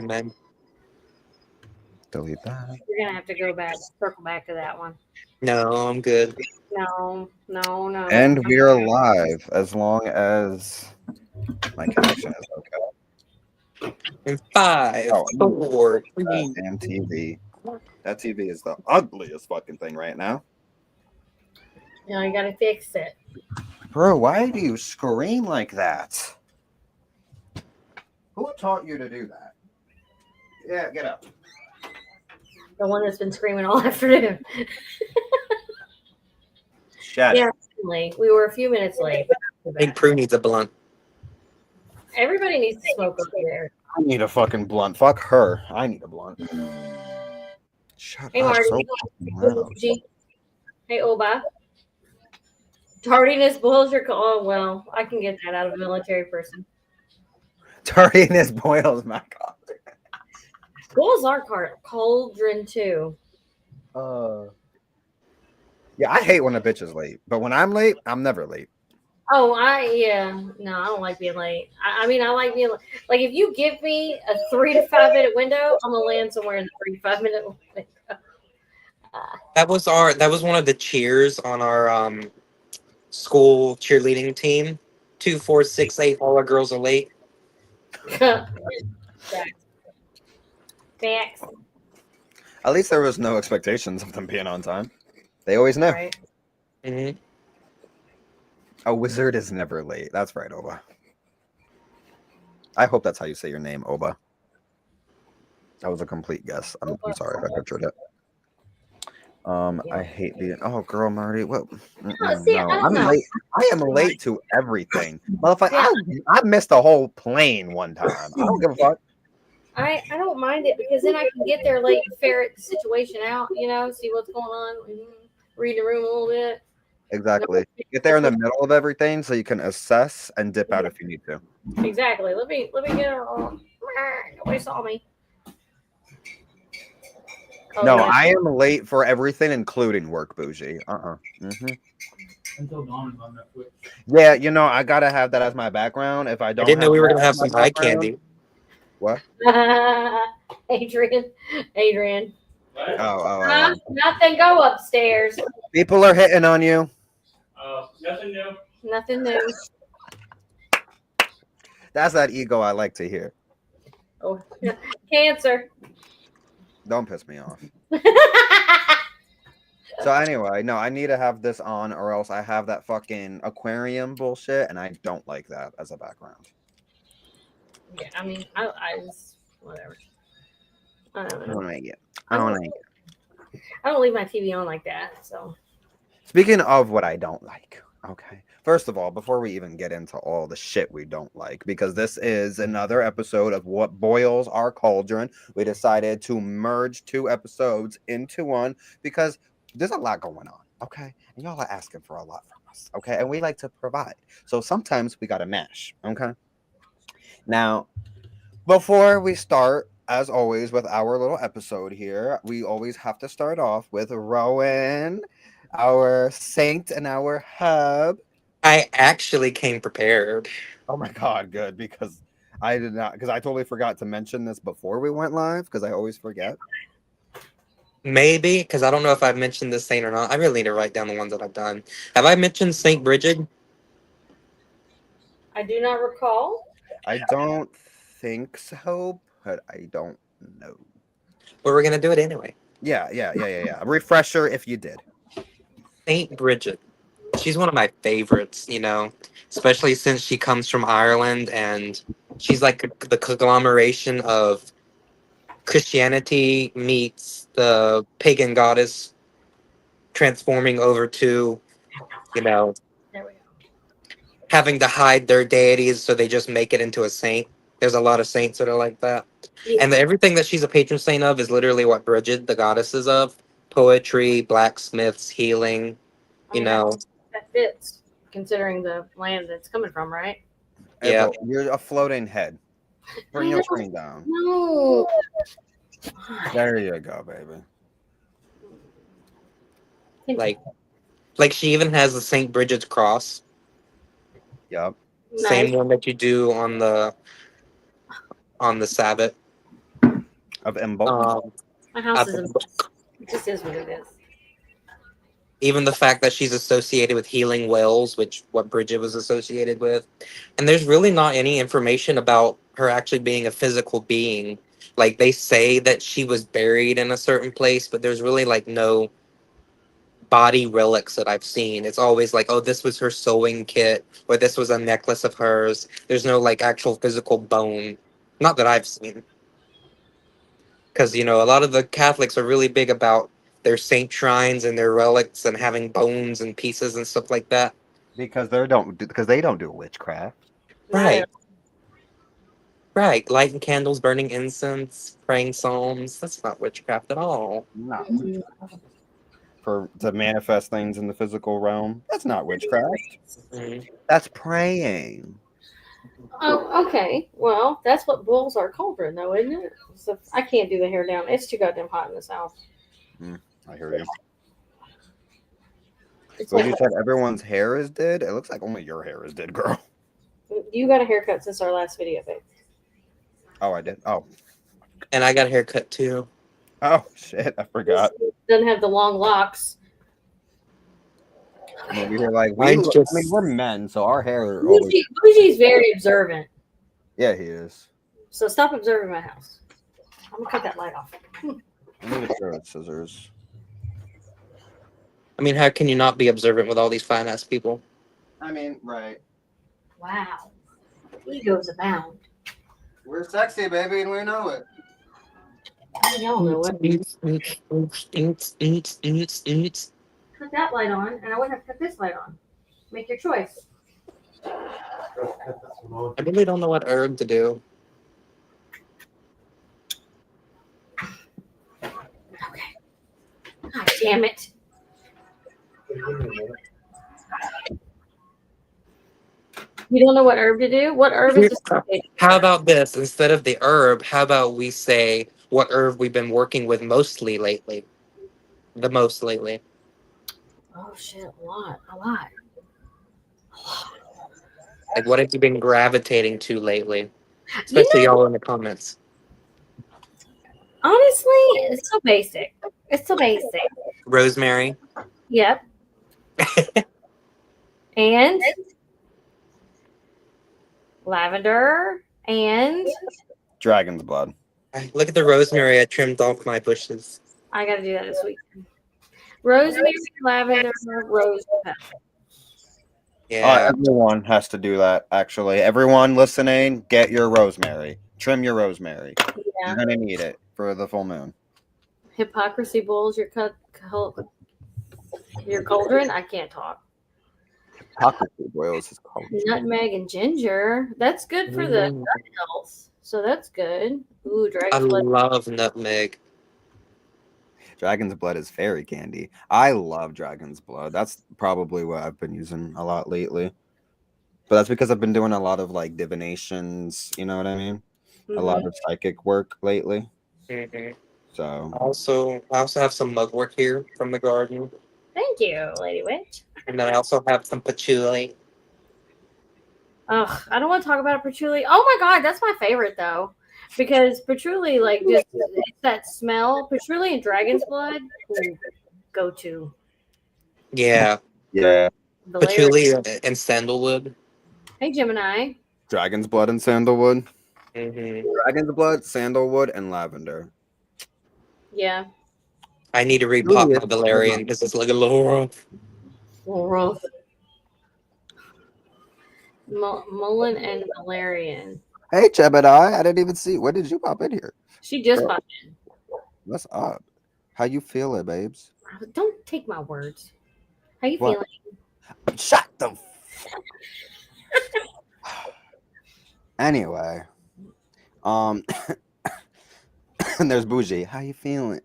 man. Delete that. You're gonna have to go back, circle back to that one. No, I'm good. No, no, no. And we're live as long as my connection is okay. In 5, Oh, 4, 3. that damn TV. That TV is the ugliest fucking thing right now. No, you gotta fix it. Bro, why do you scream like that? Who taught you to do that? Yeah, get up. The one that's been screaming all afternoon. Shut Yeah, up. we were a few minutes late. I think Prue needs a blunt. Everybody needs to smoke over there. I need a fucking blunt. Fuck her. I need a blunt. Shut Hey, up. Marty. So fucking loud. Hey, Oba. Tardiness boils your. Oh, well, I can get that out of a military person. Tardiness boils my coffee. What was our cauldron too? Yeah, I hate when a bitch is late. But when I'm late, I'm never late. Oh, no, I don't like being late. I mean, I like being like if you give me a 3 to 5 minute window, I'm gonna land somewhere in the 3 to 5 minute window. That was one of the cheers on our school cheerleading team. 2, 4, 6, 8. All our girls are late. Facts. At least there was no expectations of them being on time. They always know. Right. Mm-hmm. A wizard is never late. That's right, Oba. I hope that's how you say your name, Oba. That was a complete guess. I'm sorry if I butchered it. I hate being. Oh, girl, Marty. What? See, I don't know. late. I am late to everything. Motherfucker, I missed a whole plane one time. I don't give a fuck. I don't mind it because then I can get there late and ferret the situation out, see what's going on, read the room a little bit. Exactly. Get there in the middle of everything so you can assess and dip out if you need to. Exactly. Let me get on. Nobody saw me. Oh, No, yeah. I am late for everything, including work, bougie. Until dawn is on Netflix. Yeah, I gotta have that as my background. If I don't, I didn't know we were gonna have that as some my eye background- candy. What? Adrian. Oh. Nothing. Go upstairs. People are hitting on you. Nothing new. Nothing new. That's that ego I like to hear. Oh, cancer. Don't piss me off. So anyway, no, I need to have this on or else I have that fucking aquarium bullshit and I don't like that as a background. Yeah, I mean, I just, whatever. I don't know. like it. I don't like it. I don't leave my TV on like that, so. Speaking of what I don't like, okay. First of all, before we even get into all the shit we don't like, because this is another episode of What Boils Our Cauldron, we decided to merge 2 episodes into one because there's a lot going on, okay? And y'all are asking for a lot from us, okay? And we like to provide. So sometimes we got to mash, okay? Now, before we start, as always, with our little episode here, we always have to start off with Rowan, our saint and our hub. I actually came prepared. Oh my god, good, because I totally forgot to mention this before we went live, because I always forget. Maybe, because I don't know if I've mentioned this saint or not. I really need to write down the ones that I've done. Have I mentioned Saint Bridget? I do not recall. I don't think so, but I don't know. But we're gonna do it anyway. Yeah. A refresher if you did. Saint Bridget. She's one of my favorites, especially since she comes from Ireland and she's like the conglomeration of Christianity meets the pagan goddess transforming over to, There we go. having to hide their deities so they just make it into a saint. There's a lot of saints that are like that. Yeah. And everything that she's a patron saint of is literally what Bridget, the goddess, is of. Poetry, blacksmiths, healing, I mean, that fits considering the land that's coming from, right? Yeah. April, you're a floating head. Bring your screen down. No. There you go, baby. Like she even has the Saint Bridget's cross. Yep. Nice. Same one that you do on the Sabbath. of Embo. My house At is the a book. mess. It just is what it is. Even the fact that she's associated with healing wells, which what Bridget was associated with. And there's really not any information about her actually being a physical being. Like they say that she was buried in a certain place, but there's really like no body relics that I've seen. It's always like, oh, this was her sewing kit, or this was a necklace of hers. There's no like actual physical bone. Not that I've seen. Because, a lot of the Catholics are really big about their saint shrines and their relics and having bones and pieces and stuff like that. Because they don't do witchcraft. Not at Right. Lighting candles, burning incense, praying psalms. That's not witchcraft at all. No. all. To manifest things in the physical realm. That's not witchcraft. Mhm. That's praying. Oh, okay. Well, that's what boils our cauldron, though, isn't it? So I can't do the hair down. It's too goddamn hot in this house. I hear you. It's So like, you said everyone's hair is dead? It looks like only your hair is dead, girl. you got a haircut since our last video, babe. Oh, I did. Oh. And I got a haircut too. Oh shit, I forgot. Doesn't have the long locks. We're like Mine's just- we're men, so our hair always... Bougie's very observant. Yeah, he is. So stop observing my house. I'm gonna cut that light off. I need a pair of scissors. I mean, how can you not be observant with all these fine ass people? I mean, right. Wow. Egos abound. We're sexy, baby, and we know it. I don't know what. Cut that light on, and I wouldn't have cut this light on. Make your choice. I really don't know what herb to do. Okay. God damn it. You don't know what herb to do? What herb is this? How about this? Instead of the herb, how about we say what herb we've been working with mostly lately? The most lately. Oh shit, a lot. A lot. Like, what have you been gravitating to lately? Especially y'all in the comments. Honestly, it's so basic. It's so basic. Rosemary. Yep. And lavender and Dragon's blood. Look at the rosemary I trimmed off my bushes. I gotta do that this week. Rosemary, lavender, rose pepper. Yeah. Everyone has to do that, actually. Everyone listening, get your rosemary. Trim your rosemary. Yeah. You're going to need it for the full moon. Hypocrisy bowls your cauldron. I can't talk. Hypocrisy boils his cauldron. Nutmeg and ginger. That's good for the gut health. So that's good. Ooh, I dragon's blood. love nutmeg. Dragon's blood is fairy candy. I love dragon's blood. That's probably what I've been using a lot lately. But that's because I've been doing a lot of like divinations, you know what I mean? A lot of psychic work lately. Mhm. So I also have some mugwort here from the garden. Thank you, Lady Witch. And then I also have some patchouli. Ugh, I don't want to talk about patchouli. Oh my god, that's my favorite though. Because patchouli, like, just it's that smell. Patchouli and dragon's blood, ooh, go to. Yeah. yeah, Patchouli and sandalwood. Hey, Gemini. dragon's blood and sandalwood. Hmm. Dragon's blood, sandalwood, and lavender. Yeah. I need to repop my valerian because it's like a little rough. Well, rough. Mullen and Valerian. Hey, Jebediah, I didn't even see. When did you pop in here? She just popped in. What's up? How you feeling, babes? Don't take my words. How you What? feeling? Shut the. Anyway, and there's Bougie. How you feeling?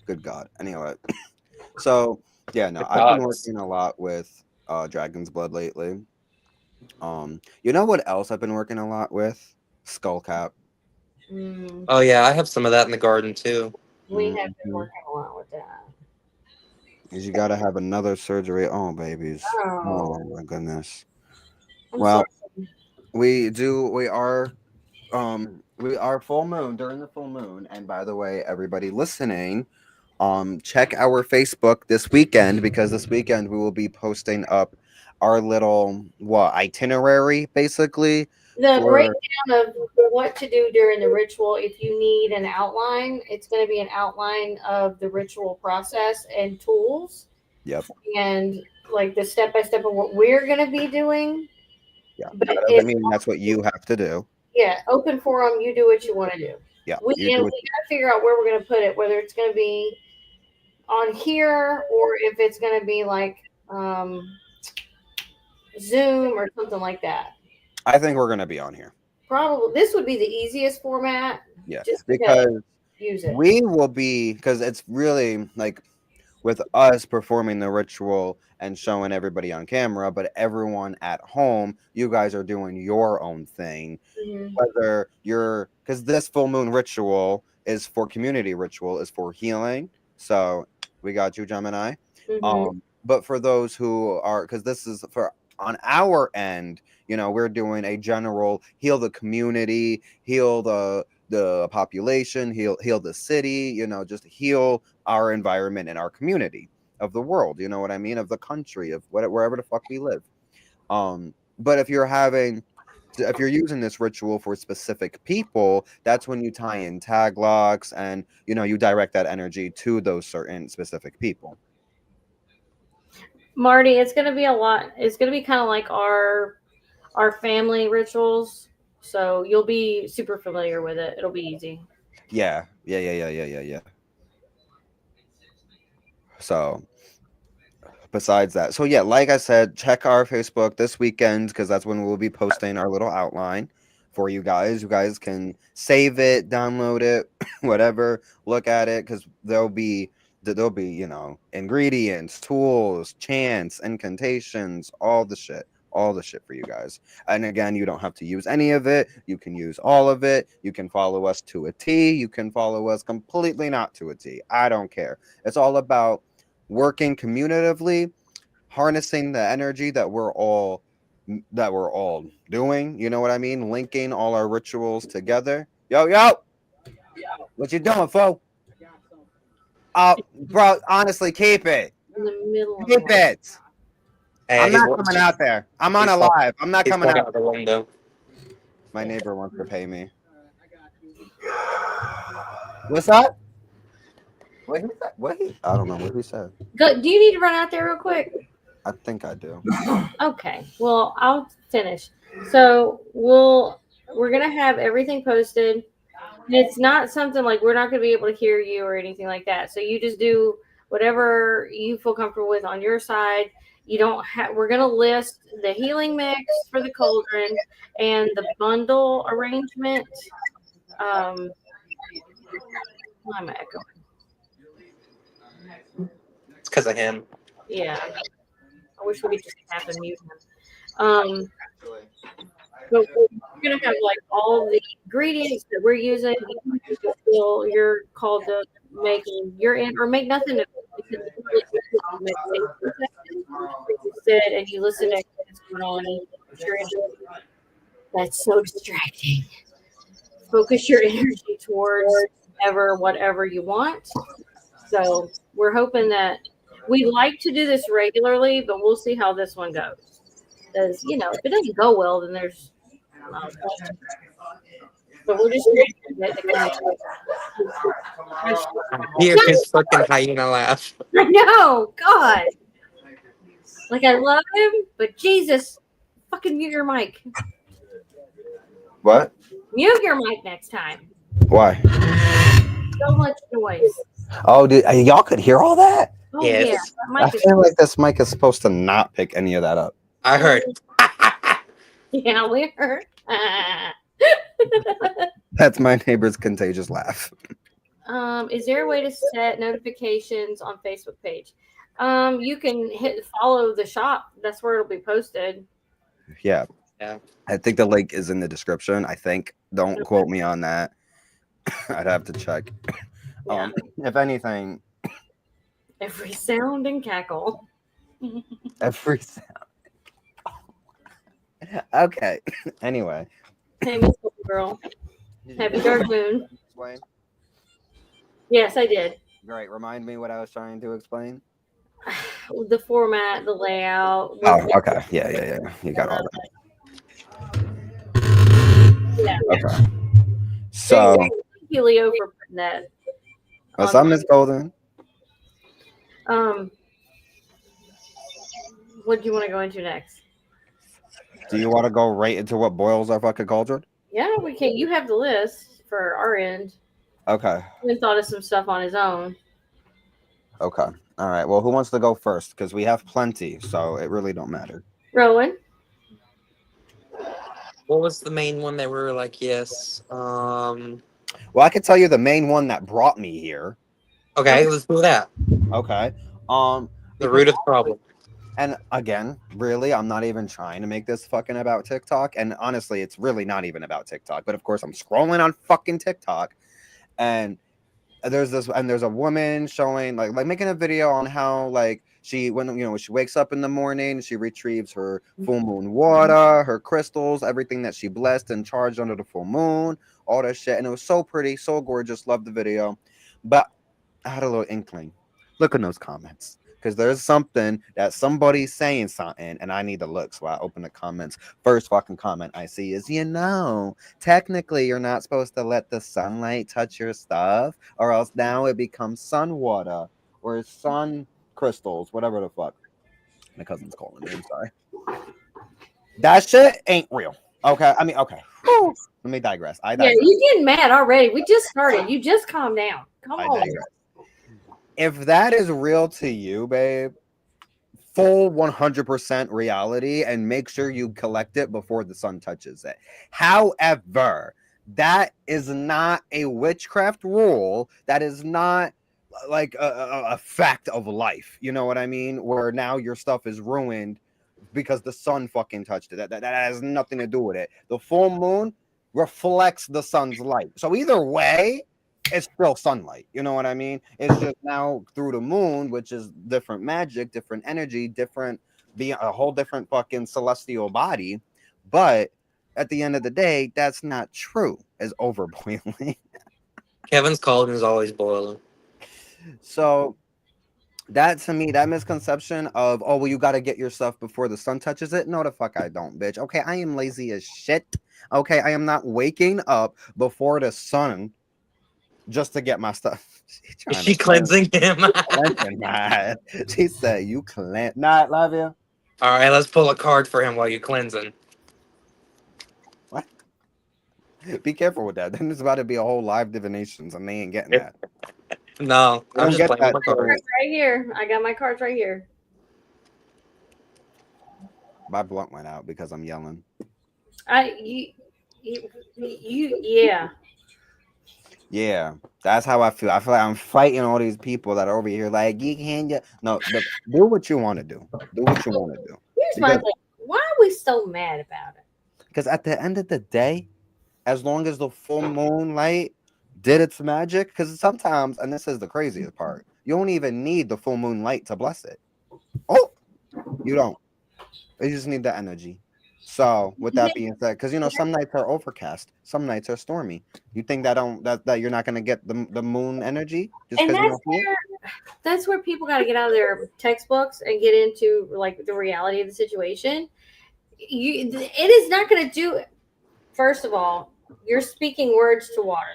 Good God. Anyway, so yeah, no, I've been working a lot with Dragon's Blood lately. You know what else I've been working a lot with? Skullcap. Oh yeah, I have some of that in the garden too. We have been working a lot with that. Because you got to have another surgery. Oh, babies. Oh. Oh my goodness. I'm Well, sorry. we are full moon during the full moon. And by the way, everybody listening, check our Facebook this weekend, because this weekend we will be posting up our little itinerary, basically. The for breakdown of what to do during the ritual. If you need an outline, it's going to be an outline of the ritual process and tools, Yep. and like the step by step of what we're going to be doing. Yeah. But That it's, doesn't mean that's what you have to do. yeah, open forum. You do what you want to do. Yeah. We You do got to figure out where we're going to put it, whether it's going to be on here or if it's going to be like Zoom or something like that. I think we're gonna be on here. Probably this would be the easiest format. Yeah. Just Because use it. we will be, because it's really like with us performing the ritual and showing everybody on camera, but everyone at home, you guys are doing your own thing. Mhm. Whether you're, because this full moon ritual is for community ritual, is for healing. So we got you, Gemini. Mhm. But for those who are, because this is for on our end, we're doing a general heal the community, heal the population, heal the city, just heal our environment and our community of the world, you know what I mean, of the country, of wherever the fuck we live. But if you're using this ritual for specific people, that's when you tie in tag locks and you direct that energy to those certain specific people. Marty, it's gonna be a lot. It's gonna be kind of like our family rituals, so you'll be super familiar with it. It'll be easy. Yeah. So besides that, so yeah, like I said, check our Facebook this weekend, because that's when we'll be posting our little outline for you guys. You guys can save it, download it, whatever, look at it, because there'll be ingredients, tools, chants, incantations, all the shit for you guys. And again, you don't have to use any of it. You can use all of it. You can follow us to a T. You can follow us completely not to a T. I don't care. It's all about working communitively, harnessing the energy that we're all doing. You know what I mean? Linking all our rituals together. Yo, what you doing, fo? Bro, honestly, keep it. In the middle of Keep it. Hey, I'm not coming out there. I'm on a live. I'm not he's coming falling out. the window. My neighbor wants to pay me. What's up? What he said? I don't know what he said. Go, do you need to run out there real quick? I think I do. Okay. Well, I'll finish. So we're gonna have everything posted. It's not something like we're not gonna be able to hear you or anything like that. So you just do whatever you feel comfortable with on your side. You don't have. We're gonna list the healing mix for the cauldron and the bundle arrangement. Why am I echoing? It's because of him. Yeah. I wish we could just tap and mute him. But we're gonna have like all the ingredients that we're using. You're called to make your or make nothing of it. You sit and you listen to what's going on. That's so distracting. Focus your energy towards whatever you want. So we're hoping that we like to do this regularly, but we'll see how this one goes. Because if it doesn't go well, then there's. But we're just trying to get the Hear his fucking hyena laugh. I know, God. Like I love him, but Jesus, fucking mute your mic. What? Mute your mic next time. Why? So much noise. Oh, dude, y'all could hear all that? Oh Yes. yeah, I feel like this mic is supposed to not pick any of that up. I heard. Yeah, we heard. That's my neighbor's contagious laugh. Is there a way to set notifications on Facebook page? You can hit follow the shop. That's where it'll be posted. Yeah. Yeah. I think the link is in the description. I think. Don't quote me on that. I'd have to check. Yeah. If anything, Every sound and cackle. every sound. Okay. Anyway. Hey, Miss Golden Girl. Happy Dark Moon. Explain. Yes, I did. Great. Remind me what I was trying to explain. The format, the layout. Oh, okay. Yeah. You got all Yeah. that. Okay. So, Thank you, Leo, for putting that. what's on up, Miss Golden? Um, what do you want to go into next? Do you want to go right into what boils our fucking cauldron? Yeah, we can. You have the list for our end. Okay. He thought of some stuff on his own. Okay. All right. Well, who wants to go first? Because we have plenty, so it really don't matter. Rowan. What was the main one that we were like, yes? Well, I can tell you the main one that brought me here. Okay, let's do that. Okay. The because- root of the problem. And again, really, I'm not even trying to make this fucking about TikTok. And honestly, it's really not even about TikTok. But of course, I'm scrolling on fucking TikTok, and there's a woman showing like making a video on how like she when she wakes up in the morning, she retrieves her full moon water, her crystals, everything that she blessed and charged under the full moon, all that shit. And it was so pretty, so gorgeous. Loved the video, but I had a little inkling. Look in those comments. Because there's something that somebody's saying something, and I need to look. So I open the comments. First fucking comment I see is, technically you're not supposed to let the sunlight touch your stuff, or else now it becomes sun water or sun crystals, whatever the fuck. My cousin's calling me. I'm sorry. That shit ain't real. Okay. I mean, okay. Let me digress. I digress. Yeah, you getting mad already. We just started. You just calm down. Come I on. digress. If that is real to you, babe, full 100% reality, and make sure you collect it before the sun touches it. However, that is not a witchcraft rule. That is not like a fact of life. You know what I mean? Where now your stuff is ruined because the sun fucking touched it. That has nothing to do with it. The full moon reflects the sun's light. So either way, it's still sunlight. You know what I mean? It's just now through the moon, which is different magic, different energy, be a whole different fucking celestial body. But at the end of the day, that's not true as overboiling. Kevin's cauldron is always boiling. So that to me, that misconception of, oh, well, you got to get your stuff before the sun touches it. No, the fuck I don't, bitch. Okay, I am lazy as shit. Okay, I am not waking up before the sun just to get my stuff. Is she cleansing him? She said, you cleanse. Not love you. All right, let's pull a card for him while you're cleansing. What? Be careful with that. Then there's about to be a whole live divinations and they ain't getting that. No, I'm just playing with my cards. Right here. I got my cards right here. My blunt went out because I'm yelling. Yeah. Yeah, that's how I feel. I feel like I'm fighting all these people that are over here like, you can't no, do what you want to do. Do what you want to do. Here's my thing. Why are we so mad about it? Because at the end of the day, as long as the full moonlight did its magic, because sometimes, and this is the craziest part, you don't even need the full moon light to bless it. Oh, you don't. You just need the energy. So with that being said, because some nights are overcast, some nights are stormy. You think that you're not gonna get the moon energy just and because that's where people got to get out of their textbooks and get into like the reality of the situation. It is not going to do it. First of all, you're speaking words to water.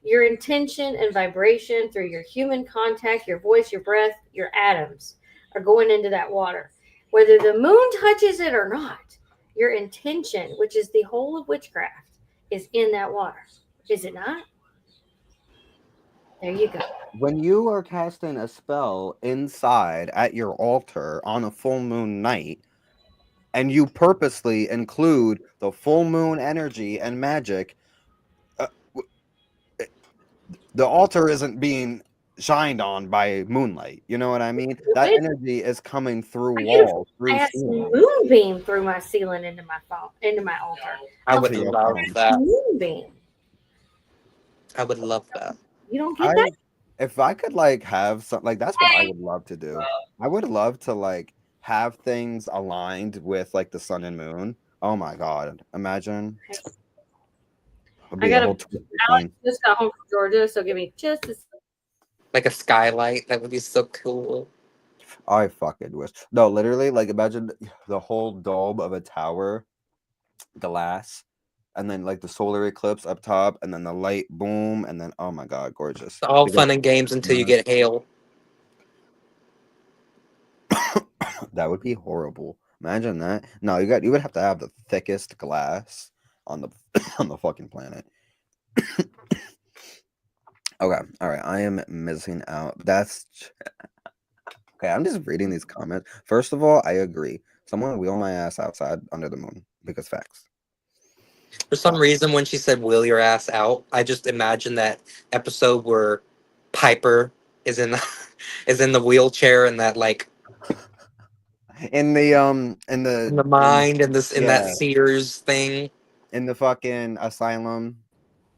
Your intention and vibration through your human contact, your voice, your breath, your atoms are going into that water. Whether the moon touches it or not, your intention, which is the whole of witchcraft, is in that water. Is it not? There you go. When you are casting a spell inside at your altar on a full moon night, and you purposely include the full moon energy and magic, the altar isn't being shined on by moonlight. You know what I mean? That energy is coming through walls, through moonbeam through my ceiling into my altar. I would love that. Moonbeam. I would love that. You don't get that? If I could have something that's what I would love to do. I would love to have things aligned with the sun and moon. Oh my god! Imagine. It'd I be a gotta. whole twist Alex scene. just got home from Georgia, so give me just a. Like a skylight. That would be so cool. I fucking wish. No, literally, like imagine the whole dome of a tower, glass, and then like the solar eclipse up top, and then the light boom, and then oh my god, gorgeous. It's all We got- fun and games until you get hail. That would be horrible. Imagine that. No, you would have to have the thickest glass on the on the fucking planet. Okay, all right. I am missing out. Okay. I'm just reading these comments. First of all, I agree. Someone wheel my ass outside under the moon because facts. For some reason, when she said "wheel your ass out," I just imagined that episode where Piper is in is in the wheelchair and that like In the in the mind and this in that yeah. Sears thing. in the fucking asylum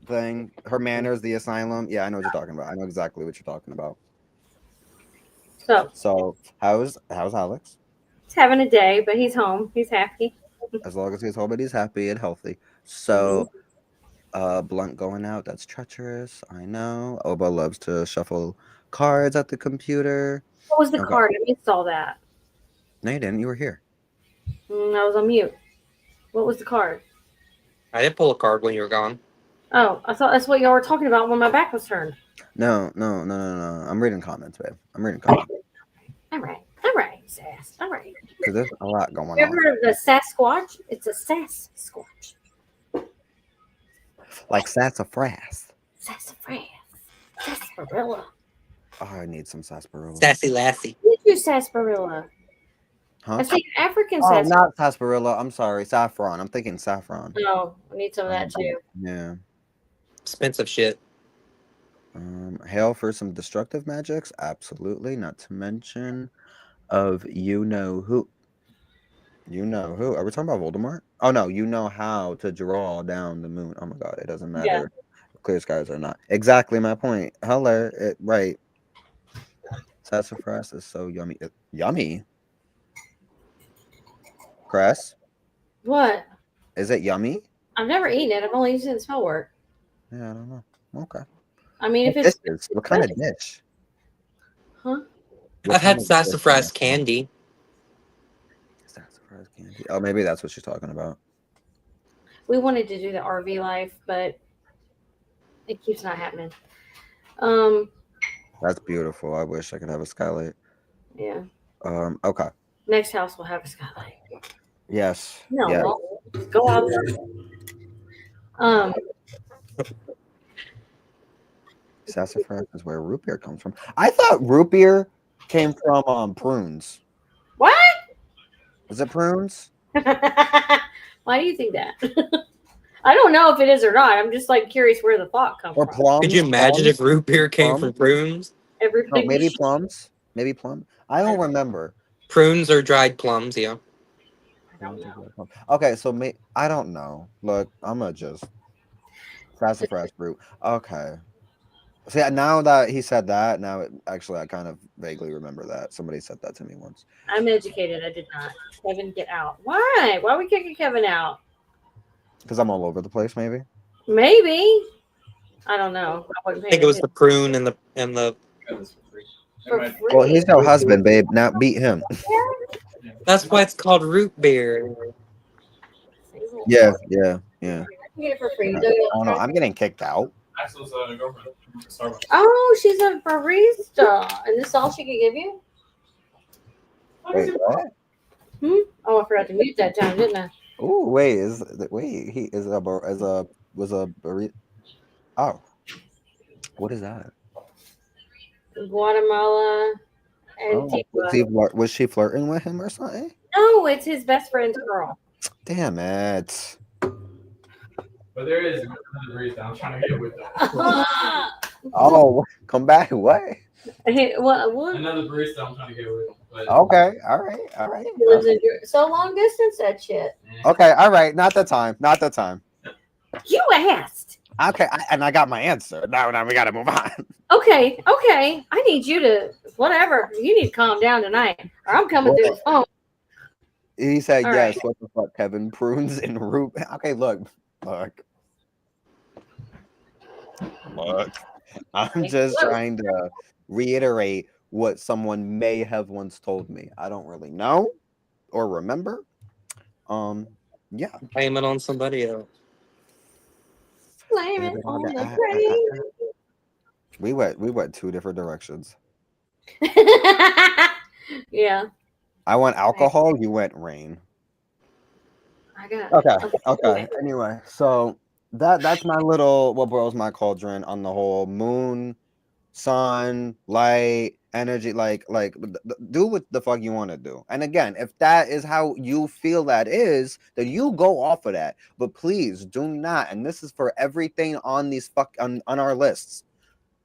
thing. Her manners, the asylum. Yeah, I know what you're talking about. I know exactly what you're talking about. So how's Alex? He's having a day, but he's home. He's happy. As long as he's home and he's happy and healthy. So blunt going out, that's treacherous. I know. Oba loves to shuffle cards at the computer. What was the Okay. card? I missed all that. No, you didn't. You were here. I was on mute. What was the card? I didn't pull a card when you were gone. Oh, I thought that's what y'all were talking about when my back was turned. No. I'm reading comments, babe. I'm reading comments. All right, Sass. All right. Because there's a lot going You on. ever heard of the Sasquatch? It's a Sasquatch. Like sassafras. Sassafras. Sarsaparilla. Oh, I need some sarsaparilla. Sassy Lassie. Did you sarsaparilla? Huh? I think African Oh, sarsaparilla. not sarsaparilla. I'm sorry. Saffron. I'm thinking saffron. No, I need some of that too. Yeah. Expensive shit. Hail for some destructive magics? Absolutely. Not to mention of you know who. You know who? Are we talking about Voldemort? Oh no, you know how to draw down the moon. Oh my god, it doesn't matter. Yeah. if clear skies or not. Exactly my point. Hello. Right. Sassafras is so yummy. Yummy? Cress? What? Is it yummy? I've never eaten it. I've only used it in spell work. Yeah, I don't know. Okay. I mean, if What it's dish is? What kind of dish? huh? What I've had kind of dish? sassafras candy. Sassafras candy. Oh, maybe that's what she's talking about. We wanted to do the RV life, but it keeps not happening. That's beautiful. I wish I could have a skylight. Yeah. Okay. Next house will have a skylight. Yes. No, Yeah. well, go out there. Sassafras is where root beer comes from. I thought root beer came from prunes. What? Is it prunes? Why do you think that? I don't know if it is or not. I'm just like curious where the thought comes Or from. plums? Could you imagine if root beer came Plum? from prunes? Everybody No, maybe plums. Maybe plum. I don't remember. Prunes or dried plums, yeah. I don't know. Okay, so I don't know. Look, I'm gonna just sassafras root. Okay. See, now that he said that, actually I kind of vaguely remember that somebody said that to me once. I'm educated. I did not. Kevin, get out. Why? Why are we kicking Kevin out? Because I'm all over the place, maybe. Maybe. I don't know. I think it was the prune and the For free. Well, he's your husband, babe. Now beat him. that's why it's called root beer. Yeah. You get it for free. I don't know. I'm getting kicked out. Axel's girlfriend. Starbucks. Oh, she's a barista, and this is all she could give you? Wait, what? Oh, I forgot to mute that time, didn't I? Oh, wait, he is a burrito. Oh, what is that? Guatemala Oh, Antigua. was she flirting with him or something? No, it's his best friend's girl. Damn it! But there is another barista I'm trying to get with that. Oh, come back. What? What? Another barista I'm trying to get with. But Okay, all right. He lives in so long distance, that shit. Okay, all right. Not the time. You asked. Okay, and I got my answer. Now we got to move on. Okay. I need you to whatever. You need to calm down tonight, or I'm coming through the phone. He said All yes. right. What the fuck, Kevin? Prunes and root. Okay, look. I'm just trying to reiterate what someone may have once told me. I don't really know or remember. Yeah. Blame it on somebody else. Blame it on the rain. We went two different directions. Yeah. I went alcohol, you went rain. I got Okay. Anyway, so that's my little what boils my cauldron on the whole moon, sun, light, energy, do what the fuck you want to do. And again, if that is how you feel that is, then you go off of that. But please do not, and this is for everything on these on our lists.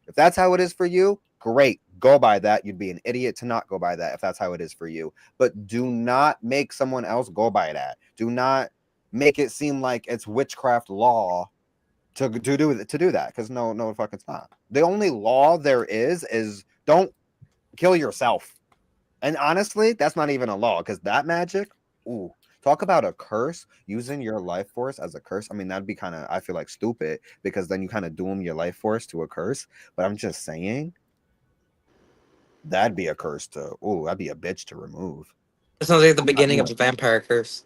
If that's how it is for you, great. Go by that. You'd be an idiot to not go by that if that's how it is for you. But do not make someone else go by that. Do not make it seem like it's witchcraft law to do that, because no fucking it's not. The only law there is don't kill yourself. And honestly, that's not even a law, because that magic, ooh, talk about a curse, using your life force as a curse. I mean, that'd be kind of, I feel like, stupid, because then you kind of doom your life force to a curse. But I'm just saying, that'd be a curse to, ooh, that'd be a bitch to remove. It sounds like the beginning of the vampire curse.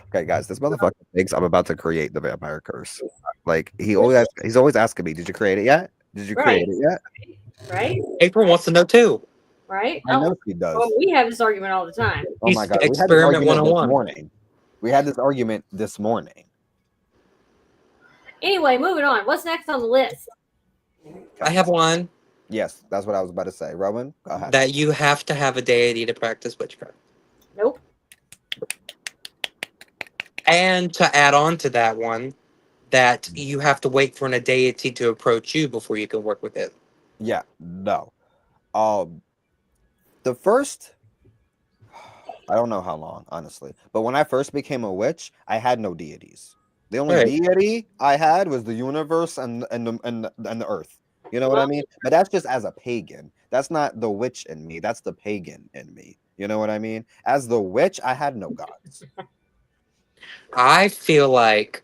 Okay, guys, this motherfucker thinks I'm about to create the vampire curse. Like, he's always asking me, did you create it yet? Did you create it yet? Right? April wants to know too. Right? I know she does. Well, we have this argument all the time. Oh my god, Experiment 101. morning. We had this argument this morning. Anyway, moving on. What's next on the list? I have one. Yes, that's what I was about to say. Rowan, go ahead. That you have to have a deity to practice witchcraft. Nope. And to add on to that one, that you have to wait for a deity to approach you before you can work with it. Yeah, no. The first, I don't know how long, honestly, but when I first became a witch, I had no deities. The only deity I had was the universe and the earth. You know what I mean? But that's just as a pagan. That's not the witch in me. That's the pagan in me. You know what I mean? As the witch, I had no gods. I feel like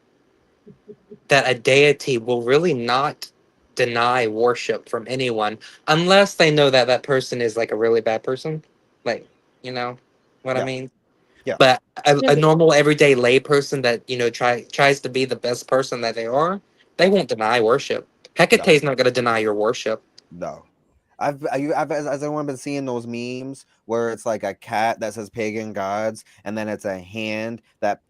that a deity will really not deny worship from anyone unless they know that that person is like a really bad person. Like, you know what I mean? Yeah. But a normal everyday lay person that, tries to be the best person that they are, they won't deny worship. Hecate's not going to deny your worship. No. I've as everyone been seeing those memes where it's like a cat that says pagan gods, and then it's a hand that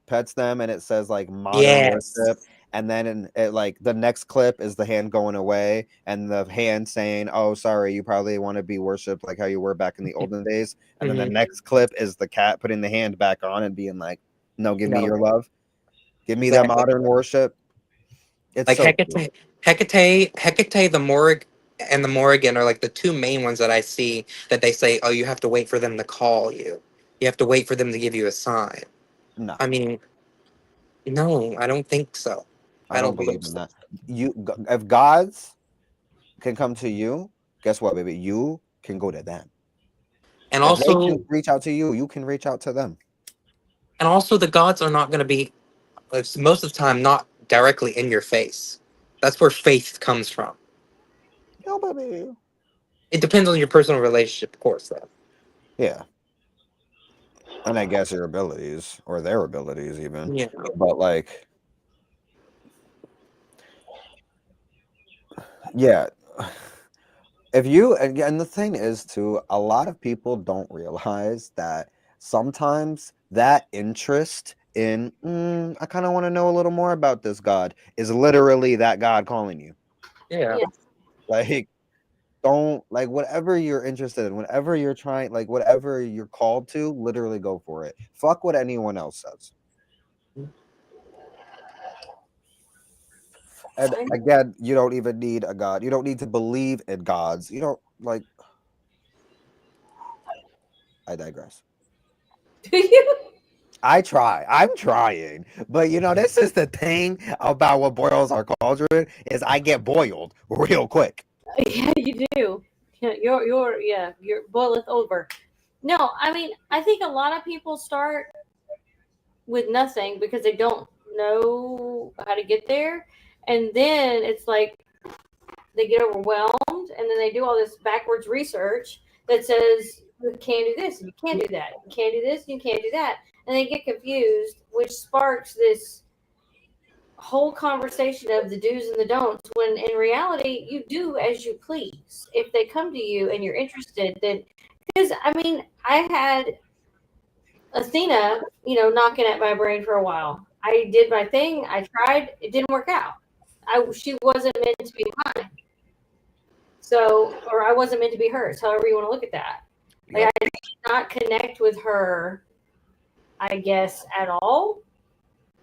pets them, and it says like modern worship, and then the next clip is the hand going away, and the hand saying, "Oh, sorry, you probably want to be worshipped like how you were back in the olden days," and then the next clip is the cat putting the hand back on and being like, "No, give me your love, give me that modern worship." It's like so Hecate, the Morg, and the Morrigan are like the two main ones that I see that they say, oh, you have to wait for them to call you. You have to wait for them to give you a sign. No. I mean, no, I don't think so. I don't believe in that. If gods can come to you, guess what, baby? You can go to them. And if also, they can reach out to you, you can reach out to them. And also, the gods are not going to be, most of the time, not directly in your face. That's where faith comes from. No, baby. It depends on your personal relationship, of course, though. Yeah. And I guess your abilities, or their abilities even. Yeah. But yeah. If you, and the thing is too, a lot of people don't realize that sometimes that interest in, I kind of want to know a little more about this God, is literally that God calling you. Yeah. Don't, whatever you're interested in, whatever you're trying, whatever you're called to, literally go for it. Fuck what anyone else says. And again, you don't even need a God. You don't need to believe in gods. You don't I digress. Do you? I'm trying. But this is the thing about what boils our cauldron is I get boiled real quick. Yeah, you do. Yeah, you're boileth over. No, I mean, I think a lot of people start with nothing because they don't know how to get there. And then it's like they get overwhelmed and then they do all this backwards research that says you can't do this and you can't do that. You can't do this and you can't do that. And they get confused, which sparks this whole conversation of the do's and the don'ts when in reality you do as you please. If they come to you and you're interested, then because I mean, I had Athena, knocking at my brain for a while. I did my thing. I tried. It didn't work out. She wasn't meant to be mine. So, or I wasn't meant to be hers. However you want to look at that. Like I did not connect with her, I guess, at all.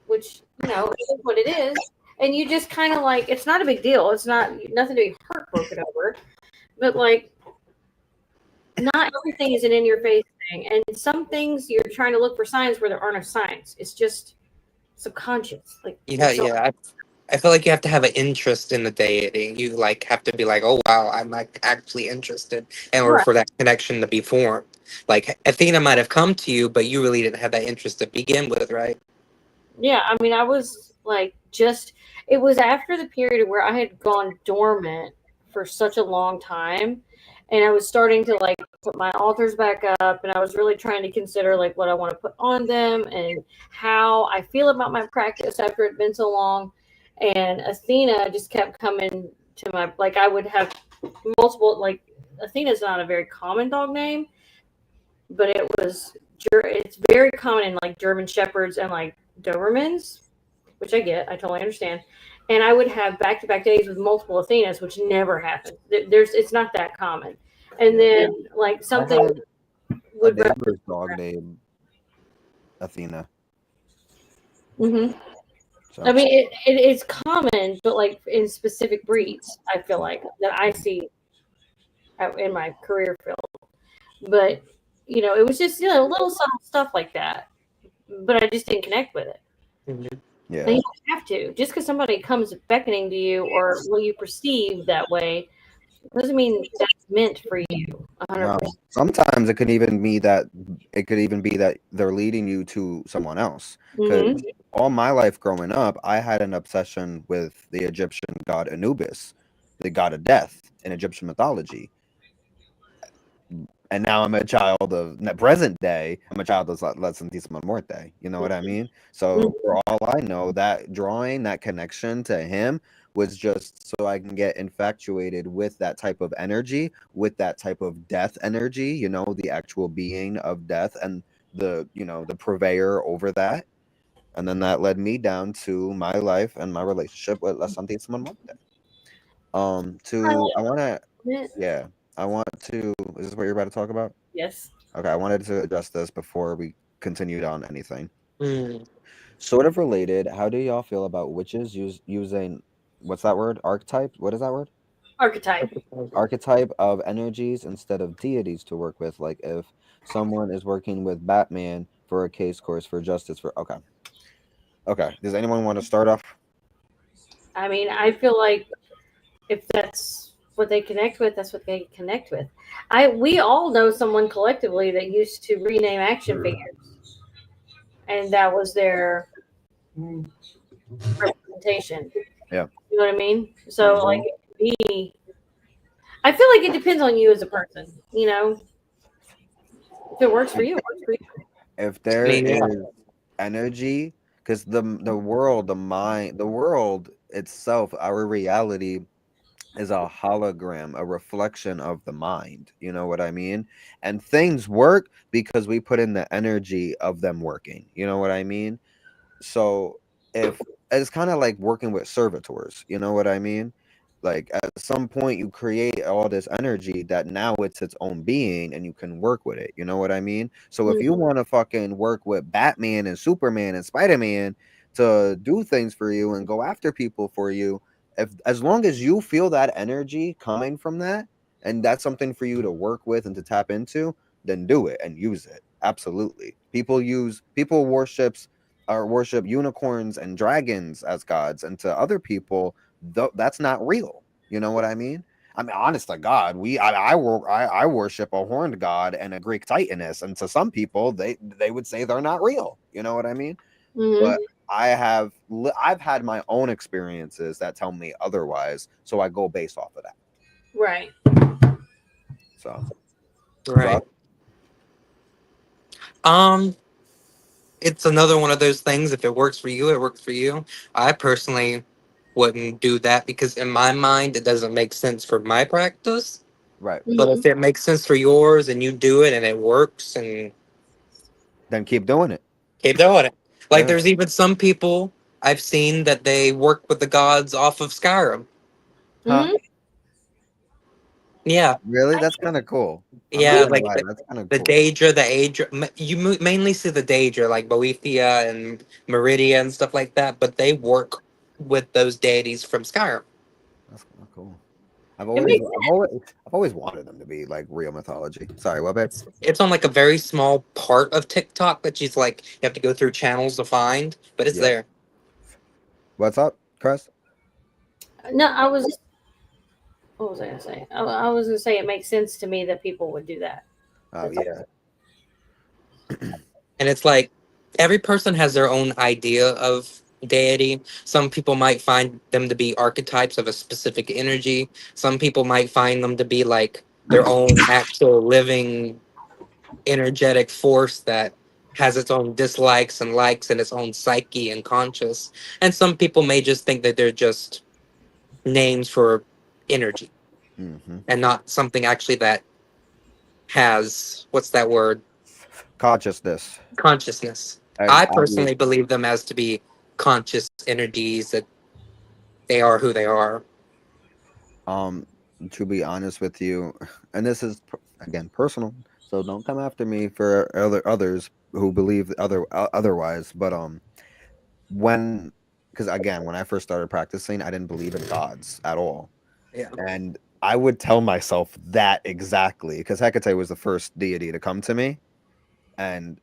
Which is what it is. And you just kind of like it's not a big deal. It's not nothing to be heartbroken over. But like, not everything is an in your face thing. And some things you're trying to look for signs where there are no signs. It's just subconscious. Like Yeah. I feel like you have to have an interest in the dating. You like have to be like, oh wow, I'm like actually interested, in order Right. for that connection to be formed. Like Athena might have come to you, but you really didn't have that interest to begin with, right? Yeah, I mean, I was like it was after the period where I had gone dormant for such a long time. And I was starting to like put my altars back up and I was really trying to consider like what I want to put on them and how I feel about my practice after it'd been so long. And Athena just kept coming to my like I would have multiple like Athena's not a very common dog name, but it's very common in like German shepherds and like Dobermans, which I get, I totally understand. And I would have back to back days with multiple Athenas, which never happens. It's not that common. And then like something would a neighbor's dog named Athena. Mm-hmm. So. I mean, it's common, but like in specific breeds, I feel like that I see in my career field. But it was just little subtle stuff like that. But I just didn't connect with it. Mm-hmm. Yeah. And you don't have to. Just because somebody comes beckoning to you or what you perceive that way doesn't mean that's meant for you. 100%. No. Sometimes it could even be that they're leading you to someone else. Because all my life growing up, I had an obsession with the Egyptian god Anubis, the god of death in Egyptian mythology. And now I'm a child of present day. I'm a child of La Santísima Muerte. You know what I mean? So for all I know, that drawing, that connection to him was just so I can get infatuated with that type of energy, with that type of death energy, the actual being of death and the purveyor over that. And then that led me down to my life and my relationship with La Santísima Muerte. I want to. Is this what you're about to talk about? Yes. Okay, I wanted to address this before we continued on anything. Mm. Sort of related. How do y'all feel about witches using what's that word? Archetype? What is that word? Archetype. Archetype of energies instead of deities to work with. Like if someone is working with Batman for a case course for justice for. Okay. Does anyone want to start off? I mean, I feel like if that's what they connect with, that's what they connect with. We all know someone collectively that used to rename action figures, and that was their representation. Yeah. You know what I mean? So like, I feel like it depends on you as a person. If it works for you, it works for you. If there is energy, because the world, the mind, the world itself, our reality is a hologram, a reflection of the mind. You know what I mean? And things work because we put in the energy of them working. You know what I mean? So if it's kind of like working with servitors, you know what I mean? Like at some point you create all this energy that now it's its own being and you can work with it. You know what I mean? So if you want to fucking work with Batman and Superman and Spider-Man to do things for you and go after people for you, as long as you feel that energy coming from that and that's something for you to work with and to tap into, then do it and use it. Absolutely. People worship unicorns and dragons as gods, and to other people that's not real. You know what I mean? I mean, honest to God, I worship a horned god and a Greek Titaness, and to some people, they would say they're not real. You know what I mean? Mhm. But I've had my own experiences that tell me otherwise, so I go based off of that. Right. So, Right. Um, it's another one of those things. If it works for you, it works for you. I personally wouldn't do that because in my mind, it doesn't make sense for my practice. right, But Mhm. if it makes sense for yours and you do it and it works, and then keep doing it. keep doing it. Like Yeah. there's even some people I've seen that they work with the gods off of Skyrim. Huh? Mhm. Yeah, Really? That's kind of cool. I'm not yeah, gonna like lie, that's kind of the cool. Daedra, the Aedra. You mainly see the Daedra, like Boethia and Meridia and stuff like that, but they work with those deities from Skyrim. That's kind of cool. It makes I've always wanted them to be like real mythology. Sorry, what, babe? It's on like a very small part of TikTok that she's like you have to go through channels to find, but it's Yeah. there. What's up, Chris? no. I was. What was I gonna say? I was gonna say it makes sense to me that people would do that. Oh That's all. yeah. And it's like every person has their own idea of deity. Some people might find them to be archetypes of a specific energy. Some people might find them to be like their own actual living energetic force that has its own dislikes and likes and its own psyche and conscious. And some people may just think that they're just names for energy Mm-hmm. and not something actually that has what's that word? Consciousness. Consciousness. And I personally believe them as to be conscious energies that they are who they are. um, to be honest with you, and this is again personal, so don't come after me for others who believe otherwise. But when because again, when I first started practicing, I didn't believe in gods at all. Yeah. And I would tell myself that exactly because Hecate was the first deity to come to me. And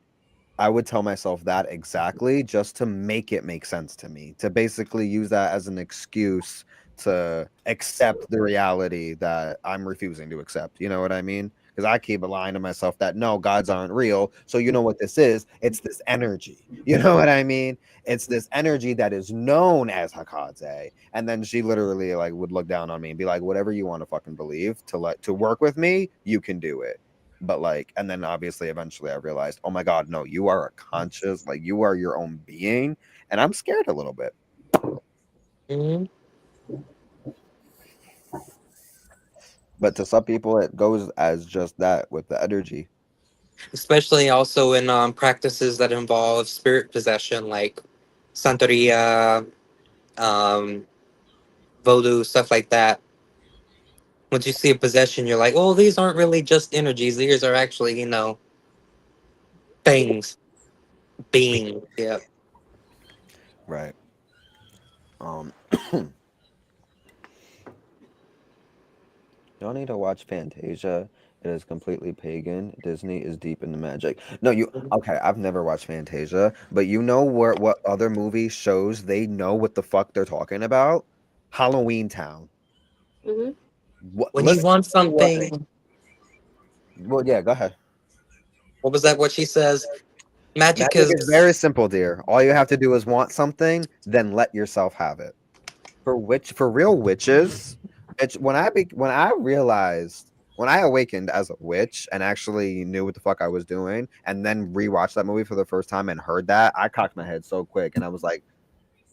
I would tell myself that exactly just to make it make sense to me, to basically use that as an excuse to accept the reality that I'm refusing to accept. You know what I mean? Because I keep lying to myself that no, gods aren't real. So you know what this is? It's this energy. You know what I mean? It's this energy that is known as Hakadze. And then she literally like would look down on me and be like, whatever you want to fucking believe to work with me, you can do it. But like, and then obviously eventually I realized, oh my God, no, you are a conscious, like you are your own being. And I'm scared a little bit. Hmm. But to some people, it goes as just that with the energy. Especially also in practices that involve spirit possession, like Santeria, um, voodoo, stuff like that. Once you see a possession, you're like, well, these aren't really just energies. These are actually, things, being. Yeah. Right. Um, y'all need to watch Fantasia. It is completely pagan. Disney is deep in the magic. No, you okay? I've never watched Fantasia, but you know what other movie shows they know what the fuck they're talking about? Halloween Town. Hmm. What? When you Listen. want What? something, Well, yeah. Go ahead. what was that? What she says? Magic Magic is is very simple, dear. All you have to do is want something, then let yourself have it. For real witches, when I realized when I awakened as a witch and actually knew what the fuck I was doing, and then rewatched that movie for the first time and heard that, I cocked my head so quick and I was like,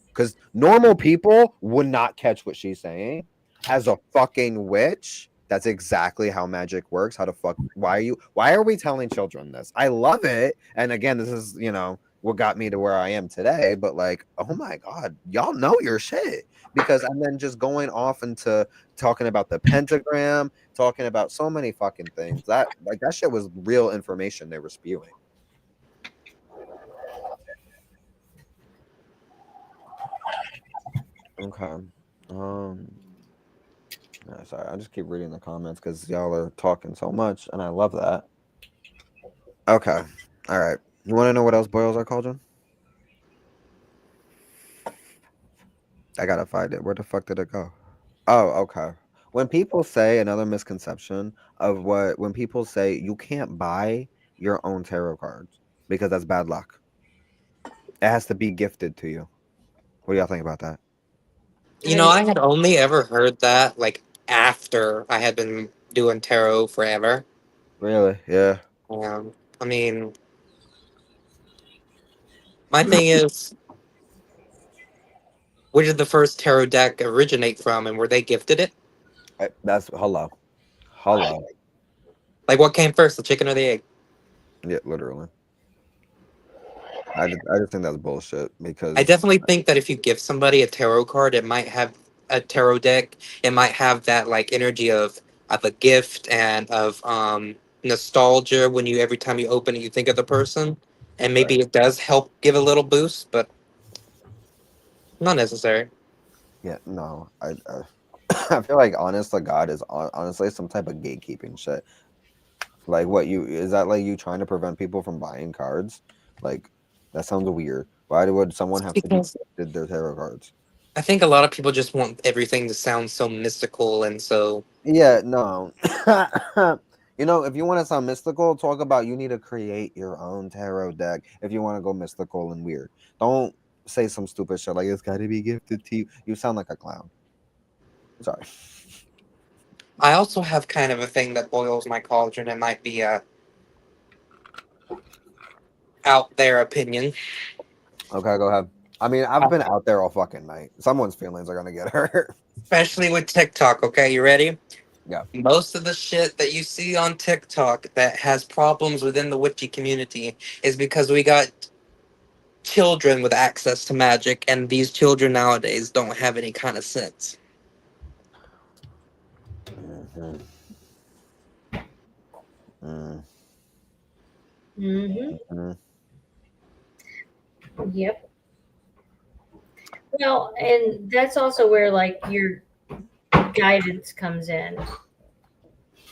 because normal people would not catch what she's saying. As a fucking witch, that's exactly how magic works. How the fuck? Why are we telling children this? I love it. And again, this is what got me to where I am today. But like, oh my god, y'all know your shit because and then just going off into talking about the pentagram, talking about so many fucking things that like that shit was real information they were spewing. Okay. Um. Sorry, I just keep reading the comments because y'all are talking so much, and I love that. Okay. All right. You want to know what else boils our cauldron? I gotta find it. Where the fuck did it go? Oh, okay. When people say another misconception of when people say you can't buy your own tarot cards because that's bad luck. It has to be gifted to you. What do y'all think about that? I had only ever heard that like after I had been doing tarot forever. Really? Yeah. I mean, my thing is, where did the first tarot deck originate from, and were they gifted it? That's hello. Hello. Like, what came first, the chicken or the egg? Yeah, literally. I just think that's bullshit I because definitely think that if you give somebody a tarot card, it might have a tarot deck. It might have that like energy of a gift and of nostalgia when you every time you open it, you think of the person, and maybe it does help give a little boost, but not necessary. yeah, no. I I feel like honest to God is honestly some type of gatekeeping shit. Like what you is that like you trying to prevent people from buying cards? Like that sounds weird. Why would someone have to be Because gifted their tarot cards? I think a lot of people just want everything to sound so mystical and so. Yeah, no. If you want to sound mystical, talk about you need to create your own tarot deck if you want to go mystical and weird. Don't say some stupid shit like it's got to be gifted to you. You sound like a clown. Sorry. I also have kind of a thing that boils my cauldron. It might be a out there opinion, Okay, go ahead. I mean, I've been out there all fucking night. Someone's feelings are gonna get hurt. especially with TikTok. Okay, you ready? Yeah. Most of the shit that you see on TikTok that has problems within the witchy community is because we got children with access to magic, and these children nowadays don't have any kind of sense. Mhm. Mm, Mm-hmm. mhm. Yep. Well, and that's also where like your guidance comes in.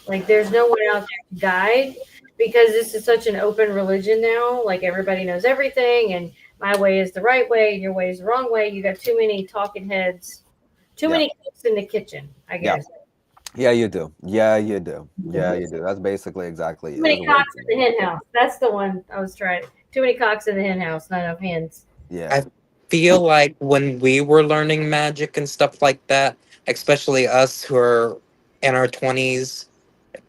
Like there's no one out there to guide because this is such an open religion now. Like everybody knows everything and my way is the right way and your way is the wrong way. You got too many talking heads, too Yeah. many cooks in the kitchen, I Yeah. guess. Yeah, you do. Yeah, you do. Yeah, you do. That's basically exactly Too it. There's many a word cocks for in the it. hen house. That's the one I was trying. Too many cocks in the hen house, not enough hens. Yeah. I feel like when we were learning magic and stuff like that, especially us who are in our 20s,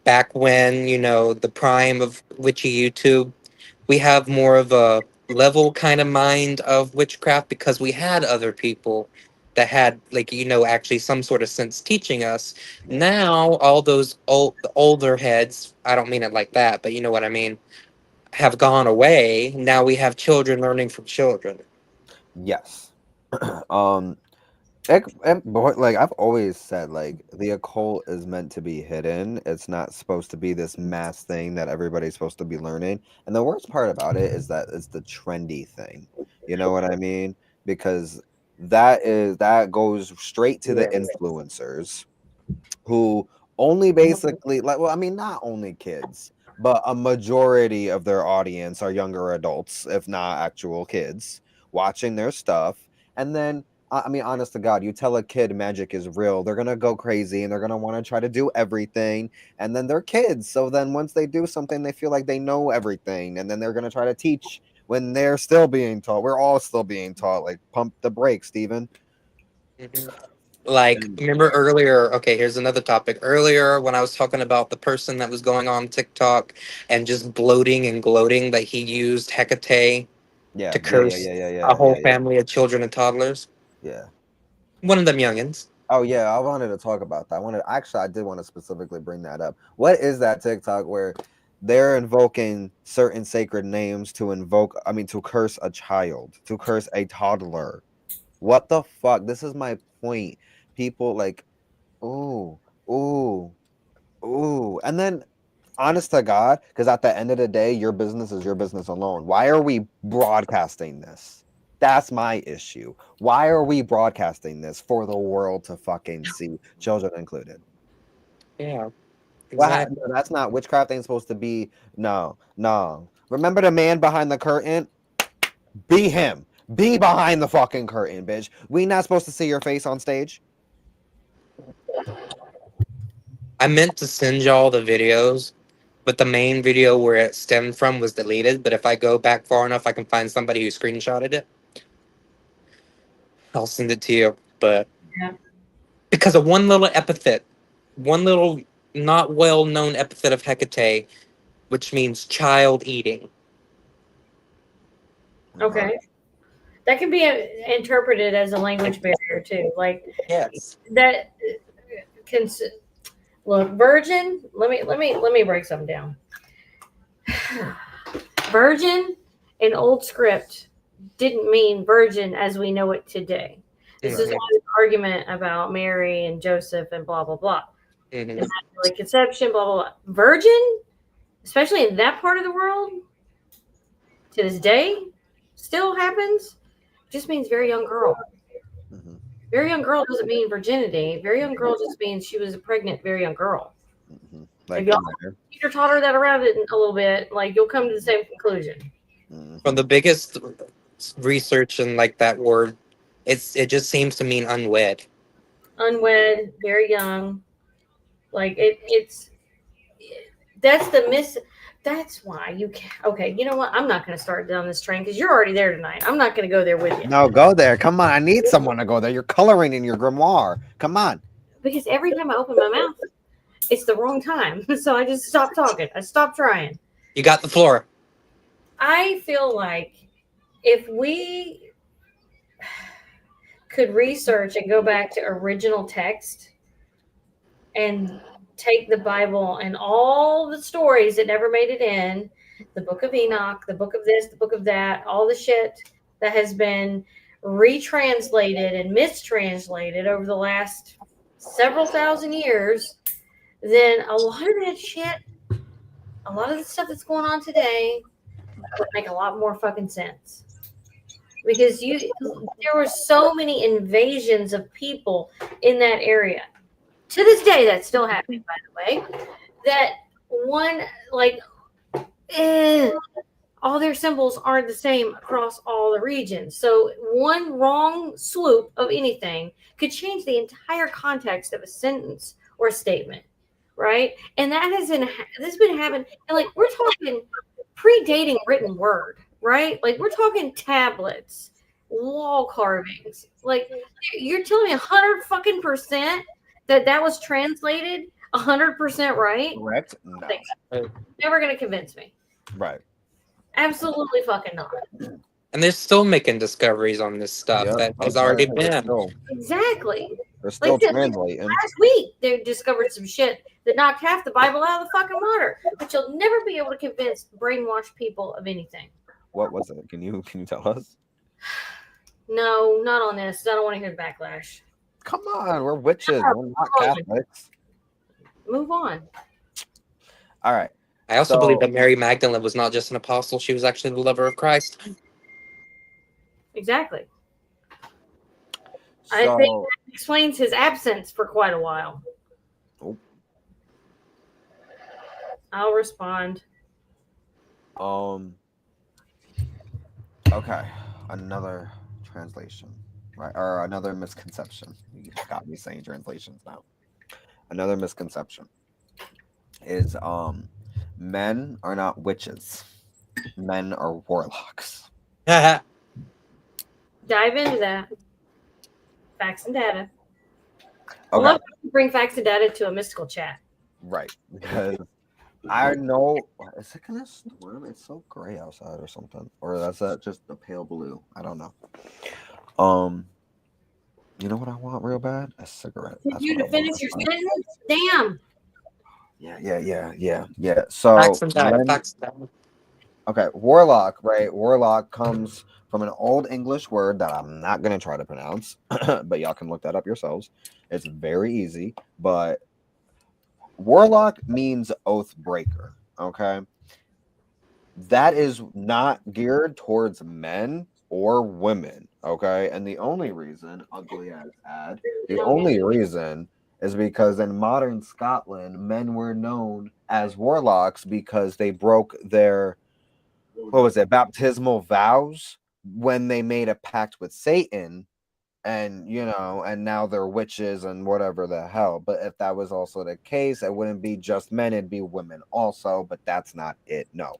back when, the prime of witchy YouTube, we have more of a level kind of mind of witchcraft because we had other people that had like actually some sort of sense teaching us. Yeah. Now all those older heads, I don't mean it like that, but you know what I mean, have gone away. Now we have children learning from children. Yes. um like I've always said, like the occult is meant to be hidden. It's not supposed to be this mass thing that everybody's supposed to be learning. And the worst part about it is that it's the trendy thing. You know what I mean? Because that goes straight to the influencers who only basically like well, I mean not only kids, but a majority of their audience are younger adults, if not actual kids, watching their stuff. And then I mean, honest to God, you tell a kid magic is real, they're gonna go crazy and they're gonna want to try to do everything. And then they're kids. So then once they do something, they feel like they know everything. And then they're gonna try to teach when they're still being taught. We're all still being taught. Like pump the brakes, Steven. Mhm. Like, And remember earlier? Okay, here's another topic. Earlier, when I was talking about the person that was going on TikTok and just bloating and gloating that he used Hecate yeah, to yeah, yeah, curse yeah, yeah, a yeah, whole yeah, yeah. family of children and toddlers. Yeah. One of them youngins. Oh yeah, I wanted to talk about that. I did want to specifically bring that up. What is that TikTok where they're invoking certain sacred names to curse a child, to curse a toddler? What the fuck? This is my point. People like, ooh, ooh, ooh. And then honest to God, because at the end of the day, your business is your business alone. Why are we broadcasting this? That's my issue. Why are we broadcasting this for the world to fucking see, children included? Yeah, No, exactly. that's not witchcraft. Ain't supposed to be. No, no. Remember the man behind the curtain? Be him. Be behind the fucking curtain, bitch. We not supposed to see your face on stage. I meant to send y'all the videos, but the main video where it stemmed from was deleted. But if I go back far enough, I can find somebody who screenshotted it. I'll send it to you. But Yeah. because of one little epithet, one little not well known epithet of Hecate, which means child eating. Okay. That can be interpreted as a language barrier too. Like Yes. that can look virgin. Let me break something down. Virgin in old script didn't mean virgin as we know it today. This is Mhm. all this argument about Mary and Joseph and blah blah blah. Mhm. Immaculate conception, blah blah blah. Virgin, especially in that part of the world, to this day, still happens. Just means very young girl. Mhm. Very young girl doesn't mean virginity. Very young girl just means she was a pregnant, very young girl. Mhm. If Like y'all teacher taught her that around it a little bit, like you'll come to the same conclusion. From the biggest research in like that word, it just seems to mean unwed. Unwed, very young. Like it's that's the miss. That's why you can't. Okay, you know what? I'm not going to start down this train because you're already there tonight. I'm not going to go there with you. No, go there. Come on. I need someone to go there. You're coloring in your grimoire. Come on. Because every time I open my mouth, it's the wrong time. So I just stop talking. I stop trying. You got the floor. I feel like if we could research and go back to original text and take the Bible and all the stories that never made it in, the book of Enoch, the book of this, the book of that, all the shit that has been retranslated and mistranslated over the last several thousand years, then a lot of that shit, a lot of the stuff that's going on today would make a lot more fucking sense. Because there were so many invasions of people in that area. To this day, that's still happening, by the way. That one, like, all their symbols aren't the same across all the regions. So one wrong swoop of anything could change the entire context of a sentence or a statement, right? And that has been happening. And like we're talking predating written word, right? Like we're talking tablets, wall carvings. Like you're telling me 100% that was translated 100% right? Correct? No. Never gonna convince me. Right. Absolutely fucking not. And they're still making discoveries on this stuff Yeah, that has okay. already They're been. still, Exactly. they're still Like this, translating. last week they discovered some shit that knocked half the Bible out of the fucking water. But you'll never be able to convince brainwashed people of anything. What was it? Can you tell us? No, not on this. I don't want to hear the backlash. Come on, we're witches. We're not Catholics. Move on. All right. I also believe that Mary Magdalene was not just an apostle; she was actually the lover of Christ. Exactly. So, I think that explains his absence for quite a while. Oh. I'll respond. Okay, another translation, right? Or another misconception. You got me saying translations now. Another misconception is men are not witches. Men are warlocks. Dive into that. Facts and data. I love to bring facts and data to a mystical chat. Right, because I know. Is it gonna storm? It's so gray outside, or something, or that's just the pale blue. I don't know. You know what I want real bad? A cigarette. Did you to finish your sentence? Damn. Yeah. So Facts and data. Facts and data. okay, warlock, right? Warlock comes from an old English word that I'm not gonna try to pronounce, but y'all can look that up yourselves. It's very easy, but warlock means oath breaker. Okay, that is not geared towards men or women. Okay, and the only reason, ugly as ad, the only reason is because in modern Scotland, men were known as warlocks because they broke their baptismal vows when they made a pact with Satan, and and now they're witches and whatever the hell. But if that was also the case, it wouldn't be just men, it'd be women also, but that's not it. No.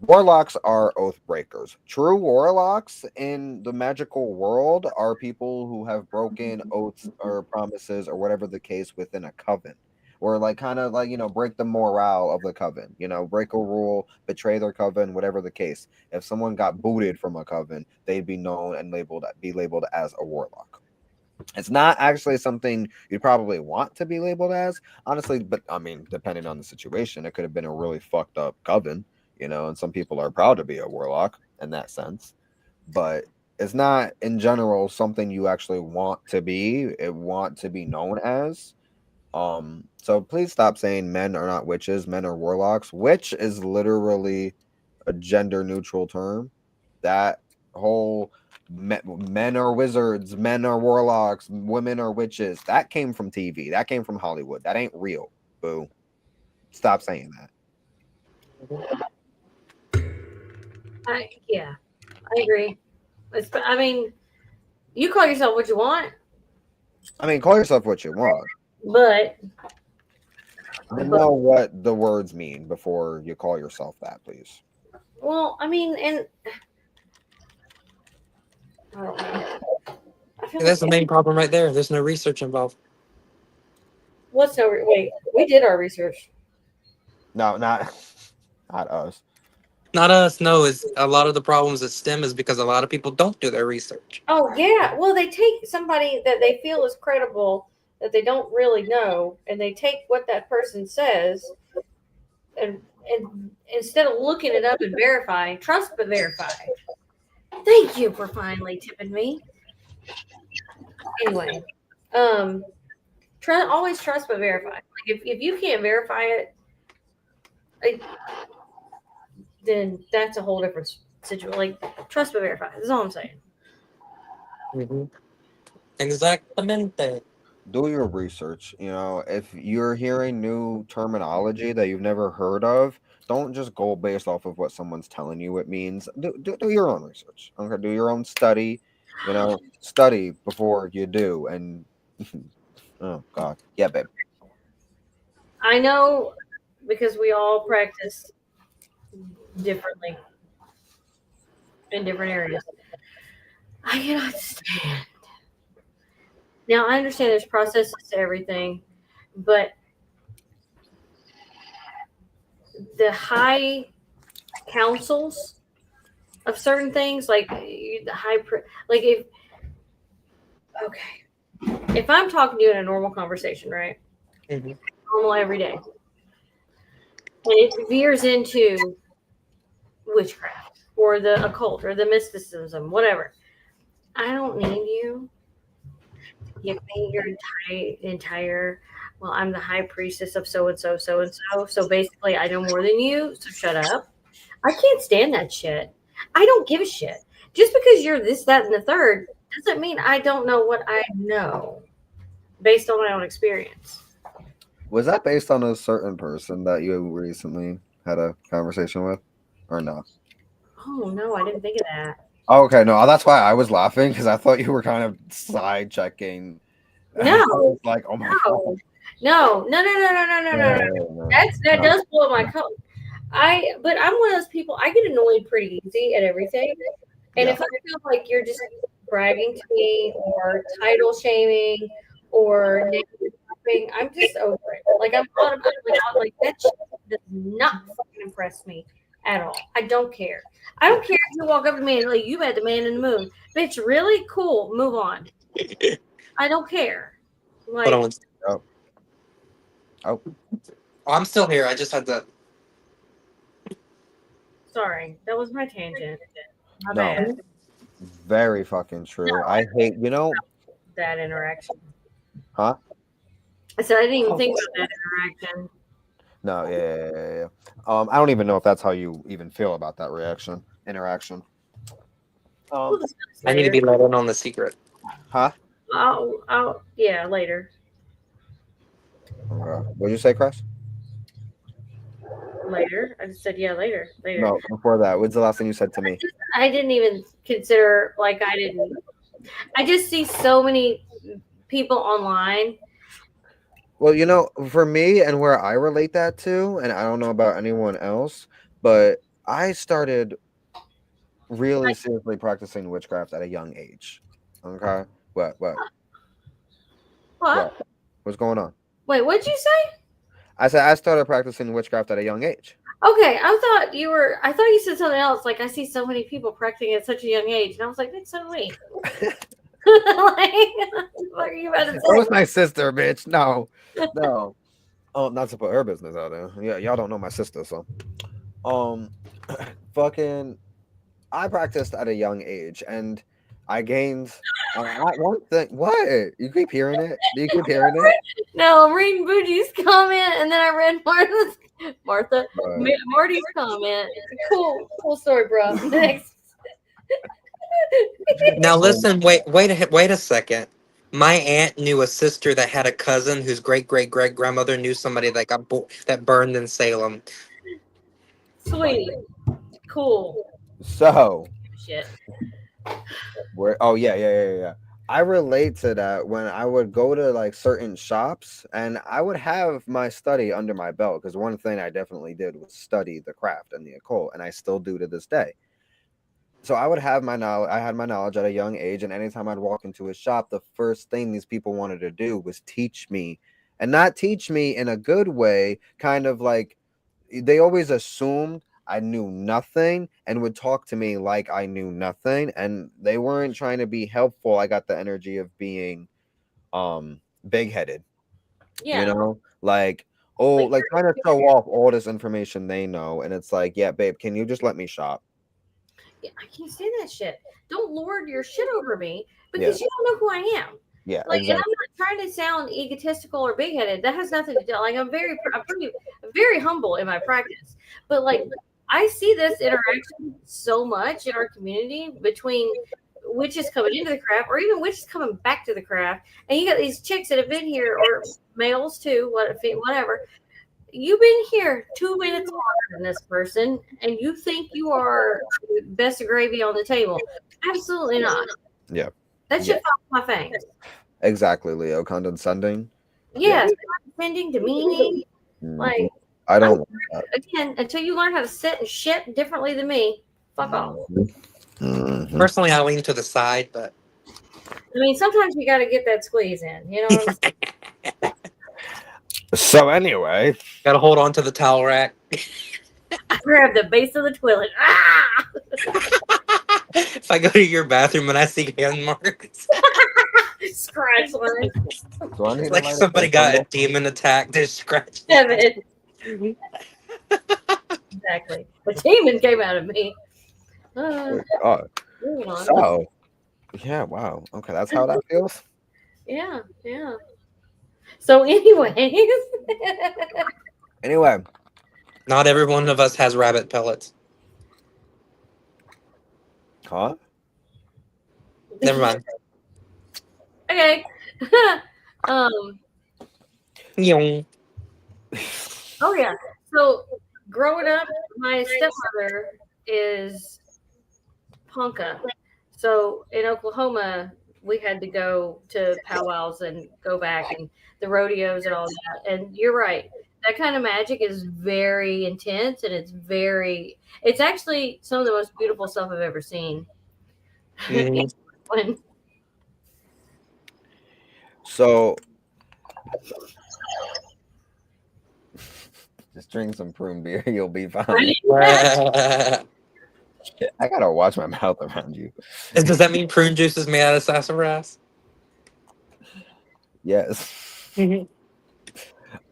Warlocks are oath breakers. True warlocks in the magical world are people who have broken oaths or promises or whatever the case within a coven. Or like kind of like, break the morale of the coven, break a rule, betray their coven, whatever the case. If someone got booted from a coven, they'd be known and be labeled as a warlock. It's not actually something you'd probably want to be labeled as, honestly, but I mean, depending on the situation, it could have been a really fucked up coven, and some people are proud to be a warlock in that sense. But it's not in general something you actually want to be known as. So please stop saying men are not witches, men are warlocks. Witch is literally a gender neutral term. That whole men are wizards, men are warlocks, women are witches. That came from TV. That came from Hollywood. That ain't real. Boo. Stop saying that. Yeah, I agree. I mean, you call yourself what you want, I mean, call yourself what you want. but I know what the words mean before you call yourself that, please. well, I mean, and oh, I feel That's the like main problem right there. There's no research involved. what's no? Wait, we did our research. No, not us. Not us. No, it's a lot of the problems at STEM is because a lot of people don't do their research. Oh yeah, well they take somebody that they feel is credible that they don't really know, and they take what that person says, and instead of looking it up and verifying, trust but verify. Thank you for finally tipping me. Anyway, always trust but verify. Like if you can't verify it, then that's a whole different situation. Like trust but verify. That's all I'm saying. Mm-hmm. Exactamente. Do your research. If you're hearing new terminology that you've never heard of, don't just go based off of what someone's telling you it means. Do your own research. Okay, do your own study. Study before you do. And oh god, yeah, babe. I know because we all practice differently in different areas. I cannot stand. Now I understand there's processes to everything, but the high councils of certain things, like the like if I'm talking to you in a normal conversation, right, Mm-hmm. normal every day, and it veers into witchcraft or the occult or the mysticism, whatever, I don't need you to give me your entire. Well, I'm the high priestess of so and so, so and so. So basically, I know more than you. So shut up. I can't stand that shit. I don't give a shit. Just because you're this, that, and the third doesn't mean I don't know what I know based on my own experience. Was that based on a certain person that you recently had a conversation with, or no? Oh no, I didn't think of that. Okay, no, that's why I was laughing because I thought you were kind of side checking. No, like, oh my no, no. That does blow my coat. But I'm one of those people. I get annoyed pretty easy at everything, and if I feel like you're just bragging to me or title shaming or negative, I'm just over it. Like I'm automatically out. Like that shit does not fucking impress me at all. I don't care. I don't care if you walk up to me and like you met the man in the moon. Bitch, really cool. Move on. I don't care. Like, Hold on. Oh, I'm still here. I just had to. sorry, that was my tangent. My no, bad. very fucking true. No. I hate, That interaction. huh? I said I didn't even think about that interaction. No, yeah. I don't even know if that's how you even feel about that interaction. We'll discuss I need to later. be let in on the secret. Huh? Yeah, later. What'd you say, Chris? Later. I just said yeah, later. No, before that. What's the last thing you said to me? I didn't even consider like I didn't I just see so many people online. Well, for me and where I relate that to, and I don't know about anyone else, but I started really seriously practicing witchcraft at a young age. Okay. What? What? What? What's going on? Wait, what'd you say? I said I started practicing witchcraft at a young age. Okay, I thought you said something else. Like, I see so many people practicing at such a young age. And I was like, that's so me. Like, what are you about to That say? was my sister, bitch. No. No. Oh, not to put her business out there. Yeah, y'all don't know my sister, so um fucking I practiced at a young age and I gained one thing. What? You keep hearing it? Do you keep hearing it? No, I'm reading Boogie's comment, and then I read Martha's But Marty's comment. Cool story, bro. Next. Now listen, wait a second. My aunt knew a sister that had a cousin whose great grandmother knew somebody that that burned in Salem. Sweet. Cool. so Shit. where yeah. I relate to that when I would go to like certain shops and I would have my study under my belt because one thing I definitely did was study the craft and the occult, and I still do to this day. So I would have my knowledge. I had my knowledge at a young age, and anytime I'd walk into a shop, the first thing these people wanted to do was teach me, and not teach me in a good way. Kind of like they always assumed I knew nothing and would talk to me like I knew nothing, and they weren't trying to be helpful. I got the energy of being big headed, Yeah. like like trying to show off all this information they know, and it's like, yeah, babe, can you just let me shop? Yeah, I can't say that shit. Don't lord your shit over me Yeah. because you don't know who I am. Yeah, Like, and I'm exactly. not trying to sound egotistical or big headed. That has nothing to do. Like, I'm very humble in my practice. But like, I see this interaction so much in our community between witches coming into the craft, or even witches coming back to the craft. And you got these chicks that have been here, or males too, whatever. You've been here 2 minutes longer than this person, and you think you are best of gravy on the table. Absolutely not. Yeah. That should fall off my face. Exactly, Leo. Condescending. Yes, condescending, demeaning. Like, Mhm. I don't want that. again, until you learn how to sit and shit differently than me, fuck off. Mhm. Personally, I lean to the side, but I mean, sometimes you got to get that squeeze in. You know what I'm saying? So anyway, gotta hold on to the towel rack. I grab the base of the toilet. Ah! If I go to your bathroom and I see hand marks, Scratch one. do I need it's to like light somebody a got a candle? demon attack. They're scratching. Seven. Exactly. A demon came out of me. Oh, Moving on. so yeah, wow. Okay, that's how that feels. Yeah. So, anyways, Anyway, Not every one of us has rabbit pellets. huh? Never mind. okay. Yong. Oh yeah. So growing up, my stepmother is Ponca. So in Oklahoma, we had to go to powwows and go back and the rodeos and all that. And you're right. That kind of magic is very intense, and it's actually some of the most beautiful stuff I've ever seen. Mhm. When So just drink some prune beer, you'll be fine. I gotta watch my mouth around you. Does that mean prune juice is made out of sassafras? Yes.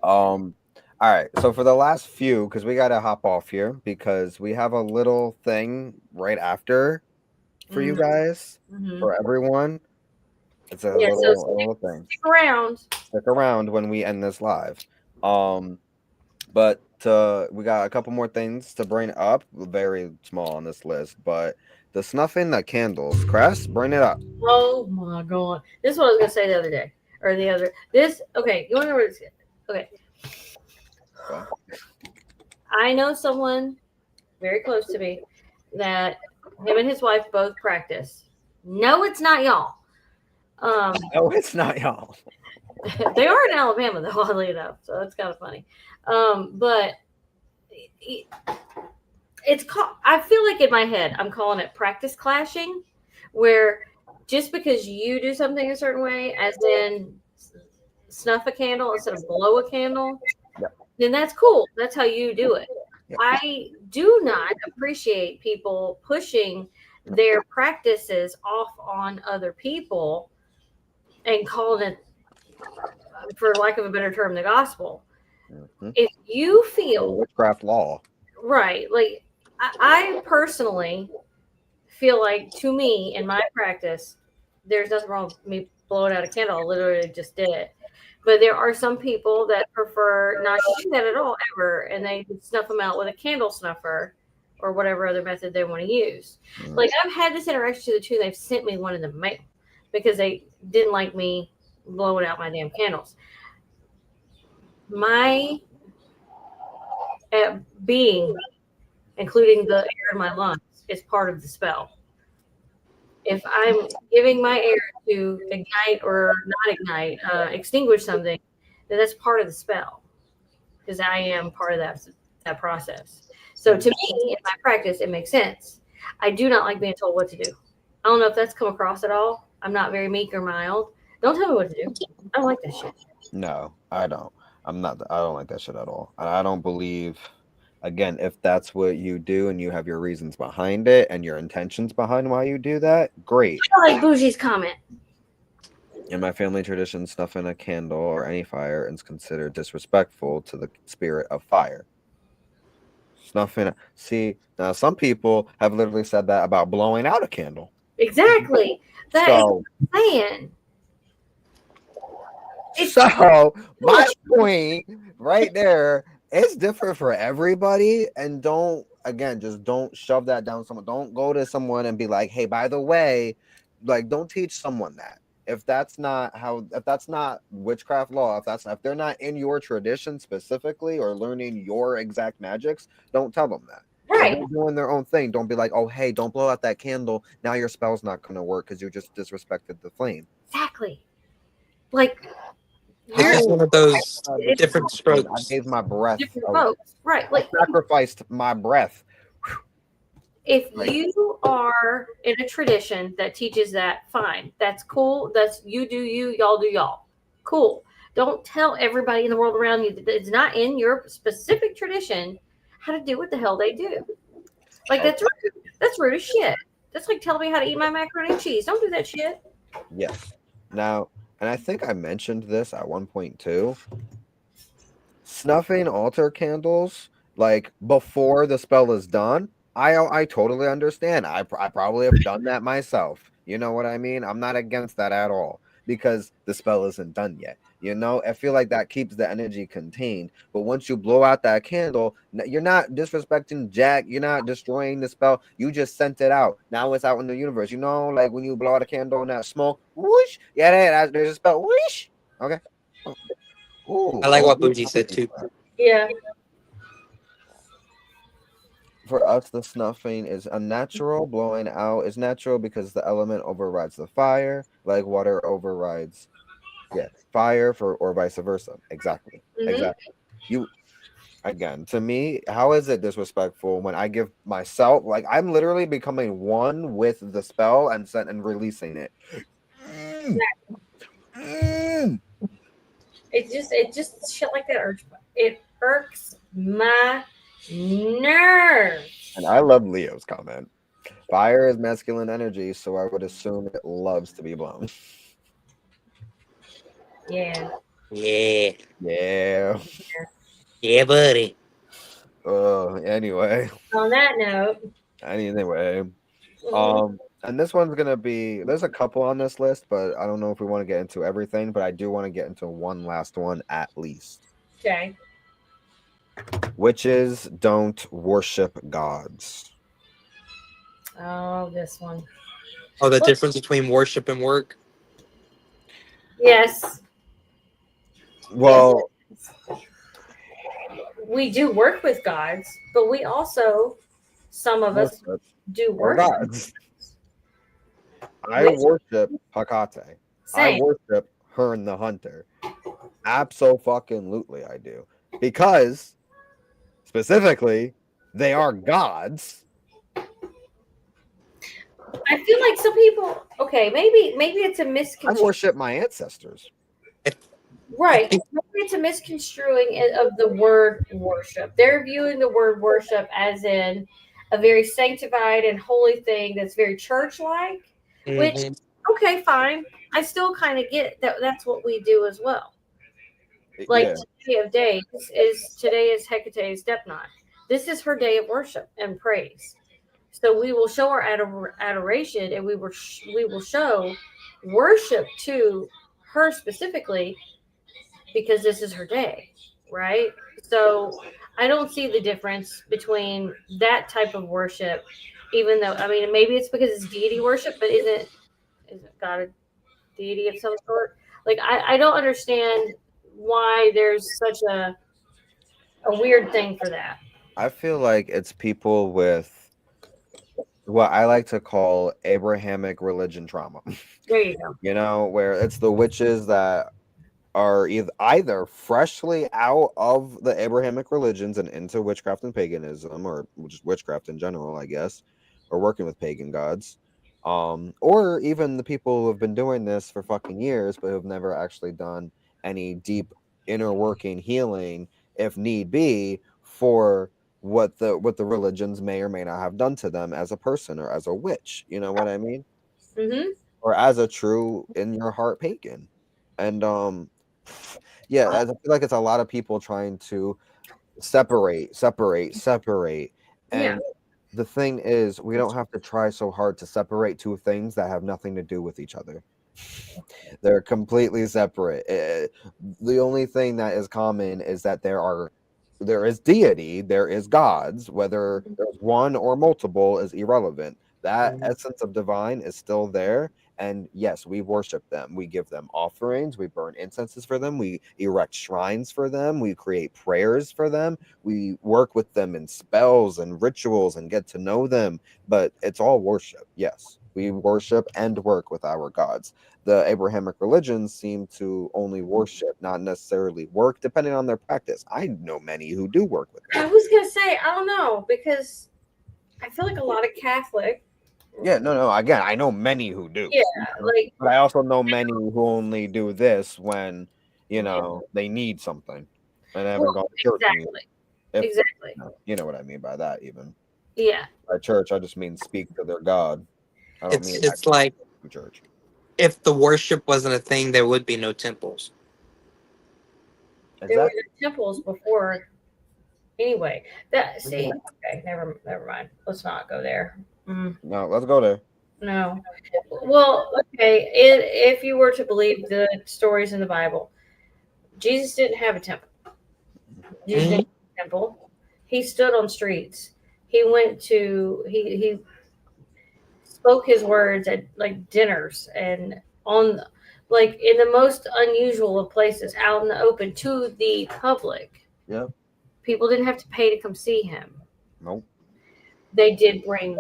All right. So for the last few, because we gotta hop off here because we have a little thing right after for you guys, Mhm. for everyone. It's a Yeah, so little thing. stick around. Stick around when we end this live. But we got a couple more things to bring up. Very small on this list, but the snuffing the candles. Cress, bring it up. Oh my god. This is what I was gonna say the other day. Or the other okay, you wanna know what it's okay. What? I know someone very close to me that him and his wife both practice. No, it's not y'all. No, it's not y'all. They are in Alabama, though, oddly enough, so that's kind of funny. But it's called. I feel like in my head, I'm calling it practice clashing, where just because you do something a certain way, as in snuff a candle instead of blow a candle, Yep. then that's cool. That's how you do it. Yep. I do not appreciate people pushing their practices off on other people and calling it, for lack of a better term, the gospel. If you feel Witchcraft law. right, like I personally feel like, to me, in my practice, there's nothing wrong with me blowing out a candle. I literally just did it. But there are some people that prefer not to do that at all, ever, and they snuff them out with a candle snuffer or whatever other method they want to use. Like, I've had this interaction to the tune, they've sent me one in the mail because they didn't like me blowing out my damn candles. My being, including the air in my lungs, is part of the spell. If I'm giving my air to ignite or not ignite, extinguish something, then that's part of the spell, because I am part of that process. So to me, in my practice, it makes sense. I do not like being told what to do. I don't know if that's come across at all. I'm not very meek or mild. Don't tell me what to do. I don't like that shit. No, I don't. I don't like that shit at all. And I don't believe, again, if that's what you do and you have your reasons behind it and your intentions behind why you do that, great. I like Bougie's comment. In my family tradition, snuffing a candle or any fire is considered disrespectful to the spirit of fire. Snuffing. See, now some people have literally said that about blowing out a candle. Exactly. That So, is saying. so my point right there, it's different for everybody. And just don't shove that down someone. Don't go to someone and be like, hey, by the way, like, don't teach someone that. If that's not witchcraft law, if they're not in your tradition specifically or learning your exact magics, don't tell them that. Right. If they're doing their own thing, don't be like, oh, hey, don't blow out that candle. Now your spell's not going to work because you just disrespected the flame. Exactly. Like, It's just one of those different I strokes. gave my breath. different folks. Right. Like, I sacrificed my breath. if you are in a tradition that teaches that, fine. That's cool. That's you do you, y'all do y'all. Cool. Don't tell everybody in the world around you that it's not in your specific tradition how to do what the hell they do. Like, that's rude. That's rude as shit. That's like telling me how to eat my macaroni and cheese. Don't do that shit. Yes. Now, and I think I mentioned this at one point too. Snuffing altar candles, like, before the spell is done, I totally understand. I probably have done that myself. You know what I mean? I'm not against that at all because the spell isn't done yet. You know, I feel like that keeps the energy contained. But once you blow out that candle, you're not disrespecting Jack. You're not destroying the spell. You just sent it out. Now it's out in the universe. You know, like when you blow out a candle and that smoke, whoosh. Yeah, there's a spell. Whoosh. Okay. Ooh, I like what Bougie said too. Yeah. For us, the snuffing is unnatural. Blowing out is natural because the element overrides the fire, like water overrides, fire, or vice versa. Exactly. Exactly. Again, to me, how is it disrespectful when I give myself, like, I'm literally becoming one with the spell and releasing it. It just shit like that irks my nerves. And I love Leo's comment. Fire is masculine energy, so I would assume it loves to be blown. Yeah. Yeah. Yeah. Yeah, buddy. Anyway. On that note. Anyway. And this one's gonna be, there's a couple on this list, but I don't know if we want to get into everything, but I do want to get into one last one at least. Okay. Witches don't worship gods. Oh, this one. Oh, the difference between worship and work? Yes. Well, we do work with gods, but we also, some of us do or work. gods. I worship Hecate. I Same. worship Hearn the Hunter. Absolutely, I do. Because specifically, they are gods. I feel like some people. Okay, maybe it's a I misconstruction. worship my ancestors. Right. Maybe it's a misconstruing of the word worship. They're viewing the word worship as in a very sanctified and holy thing that's very church-like. Which, Mhm. okay, fine. I still kind of get that. That's what we do as well. Like Yeah. today of days today is Hecate's Stepnot. This is her day of worship and praise. So we will show our adoration, and we will show worship to her specifically because this is her day, right? So I don't see the difference between that type of worship, even though I mean maybe it's because it's deity worship, but is it God a deity of some sort? Like I don't understand why there's such a weird thing for that. I feel like it's people with what I like to call Abrahamic religion trauma. There you go. You know, where it's the witches that are either freshly out of the Abrahamic religions and into witchcraft and paganism, or just witchcraft in general, I guess, or working with pagan gods, or even the people who have been doing this for fucking years but who've never actually done any deep inner working healing, if need be, for what the religions may or may not have done to them as a person or as a witch. You know what I mean? Mm-hmm. Or as a true in your heart pagan. And yeah, I feel like it's a lot of people trying to separate. Yeah. And the thing is, we don't have to try so hard to separate two things that have nothing to do with each other. They're completely separate. The only thing that is common is that there is deity, there is gods. Whether there's one or multiple is irrelevant. That essence of divine is still there. And yes, we worship them. We give them offerings. We burn incenses for them. We erect shrines for them. We create prayers for them. We work with them in spells and rituals and get to know them. But it's all worship. Yes, we worship and work with our gods. The Abrahamic religions seem to only worship, not necessarily work, depending on their practice. I know many who do work with I them. was gonna say I don't know because I feel like a lot of Catholic. Yeah, no. Again, I know many who do. Yeah, like But I also know many who only do this when, they need something and they haven't well, gone to church. exactly, If exactly. you know what I mean by that, even Yeah, by church, I just mean speak to their God. I don't mean It's actually like go to church. if the worship wasn't a thing, there would be no temples. there were Exactly. temples before. Anyway, that see. Okay, never mind. Let's not go there. No, let's go there. No. Well, okay. If you were to believe the stories in the Bible, Jesus didn't have a temple. Jesus didn't have a temple. He stood on streets. He went to he spoke his words at like dinners and on like in the most unusual of places out in the open to the public. Yeah. People didn't have to pay to come see him. Nope. They did bring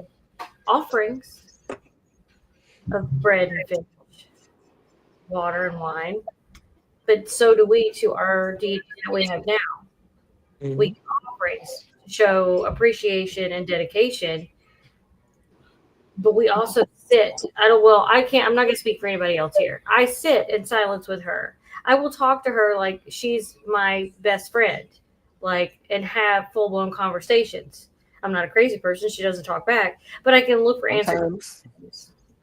offerings of bread and fish, water and wine, but so do we to our deity that we have now. We give offerings to show appreciation and dedication, but we also sit. I can't, I'm not going to speak for anybody else here. I sit in silence with her. I will talk to her like she's my best friend, like, and have full blown conversations. I'm not a crazy person. She doesn't talk back, but I can look for answers.